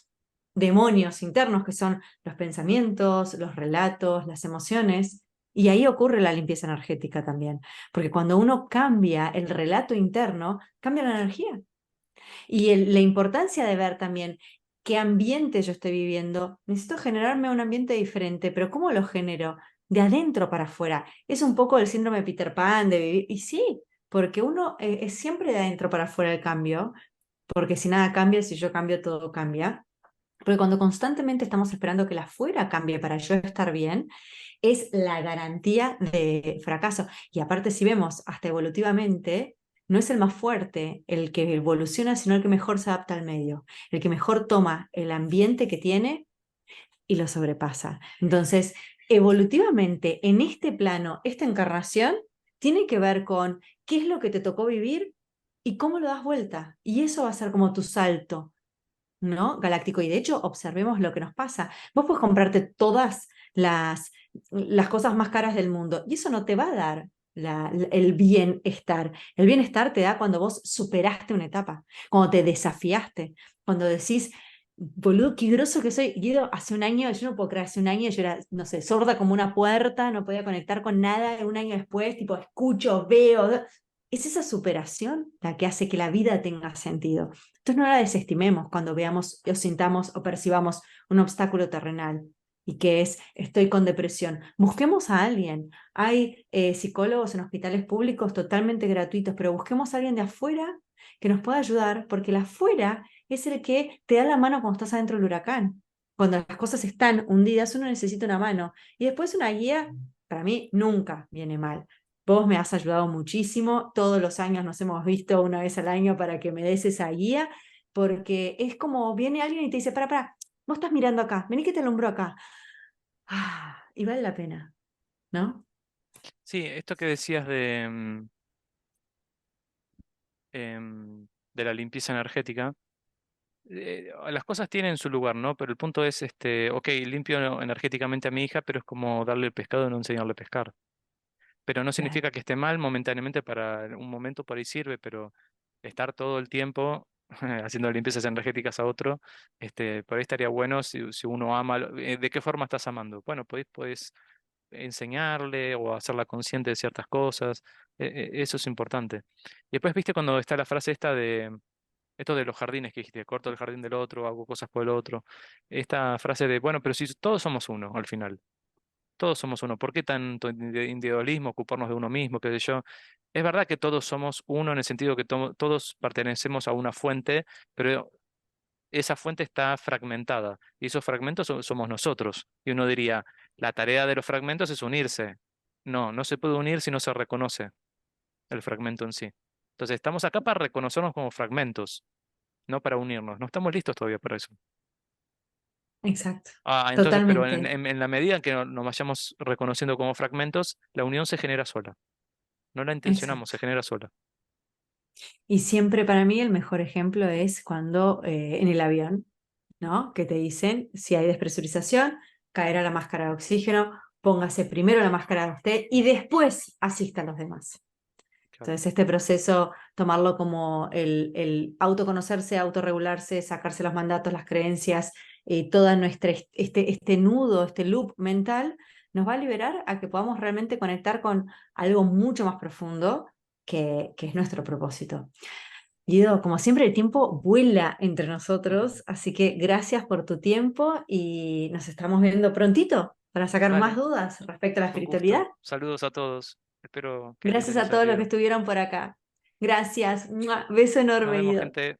demonios internos, que son los pensamientos, los relatos, las emociones. Y ahí ocurre la limpieza energética también. Porque cuando uno cambia el relato interno, cambia la energía. Y la importancia de ver también qué ambiente yo estoy viviendo. Necesito generarme un ambiente diferente, pero ¿cómo lo genero? De adentro para afuera. Es un poco el síndrome de Peter Pan, de vivir. Y sí, porque uno es siempre de adentro para afuera el cambio, porque si nada cambia, si yo cambio, todo cambia. Porque cuando constantemente estamos esperando que la afuera cambie para yo estar bien, es la garantía de fracaso. Y aparte, si vemos hasta evolutivamente, no es el más fuerte el que evoluciona, sino el que mejor se adapta al medio, el que mejor toma el ambiente que tiene y lo sobrepasa. Entonces, evolutivamente, en este plano, esta encarnación tiene que ver con qué es lo que te tocó vivir y cómo lo das vuelta. Y eso va a ser como tu salto, ¿no? Galáctico. Y de hecho, observemos lo que nos pasa. Vos puedes comprarte todas las cosas más caras del mundo y eso no te va a dar el bienestar. El bienestar te da cuando vos superaste una etapa, cuando te desafiaste, cuando decís, boludo, qué groso que soy. Guido, hace un año, yo no puedo creer, hace un año yo era, no sé, sorda como una puerta, no podía conectar con nada. Un año después, tipo, escucho, veo. Es esa superación la que hace que la vida tenga sentido. Entonces no la desestimemos cuando veamos o sintamos o percibamos un obstáculo terrenal y que es estoy con depresión. Busquemos a alguien. Hay psicólogos en hospitales públicos totalmente gratuitos, pero busquemos a alguien de afuera que nos pueda ayudar, porque el afuera es el que te da la mano cuando estás adentro del huracán. Cuando las cosas están hundidas, uno necesita una mano. Y después una guía, para mí, nunca viene mal. Vos me has ayudado muchísimo, todos los años nos hemos visto una vez al año para que me des esa guía, porque es como viene alguien y te dice, para, vos estás mirando acá, vení que te alumbro acá. Y vale la pena, ¿no? Sí, esto que decías de la limpieza energética, las cosas tienen su lugar, ¿no? Pero el punto es, ok, limpio energéticamente a mi hija, pero es como darle el pescado y no enseñarle a pescar. Pero no Claro, significa que esté mal momentáneamente para un momento por ahí sirve, pero estar todo el tiempo haciendo limpiezas energéticas a otro, por ahí estaría bueno si uno ama, ¿de qué forma estás amando? Bueno, podés enseñarle o hacerla consciente de ciertas cosas, eso es importante. Y después, viste, cuando está la frase esta de, esto de los jardines que dijiste, corto el jardín del otro, hago cosas por el otro, esta frase de, bueno, pero si todos somos uno al final. Todos somos uno. ¿Por qué tanto individualismo, ocuparnos de uno mismo, qué sé yo? Es verdad que todos somos uno en el sentido que todos pertenecemos a una fuente, pero esa fuente está fragmentada y esos fragmentos somos nosotros. Y uno diría, la tarea de los fragmentos es unirse. No, no se puede unir si no se reconoce el fragmento en sí. Entonces, estamos acá para reconocernos como fragmentos, no para unirnos. No estamos listos todavía para eso. exacto, Entonces, pero totalmente. en la medida en que nos vayamos reconociendo como fragmentos, la unión se genera sola. No la intencionamos, Exacto. se genera sola. Y siempre para mí el mejor ejemplo es cuando en el avión, ¿no? Que te dicen, si hay despresurización, caerá la máscara de oxígeno, póngase primero la máscara de usted y después asista a los demás. Claro. Entonces, este proceso, tomarlo como el autoconocerse, autorregularse, sacarse los mandatos, las creencias, toda nuestra, este nudo, este loop mental, nos va a liberar a que podamos realmente conectar con algo mucho más profundo que es nuestro propósito. Guido, como siempre, el tiempo vuela entre nosotros, así que gracias por tu tiempo y nos estamos viendo prontito para sacar más Dale, dudas respecto a la un espiritualidad. gusto. Saludos a todos. Espero que les Gracias haya a todos los que servido. estuvieron por acá. Gracias. ¡Mua! Beso Nos enorme, vemos, Guido. gente.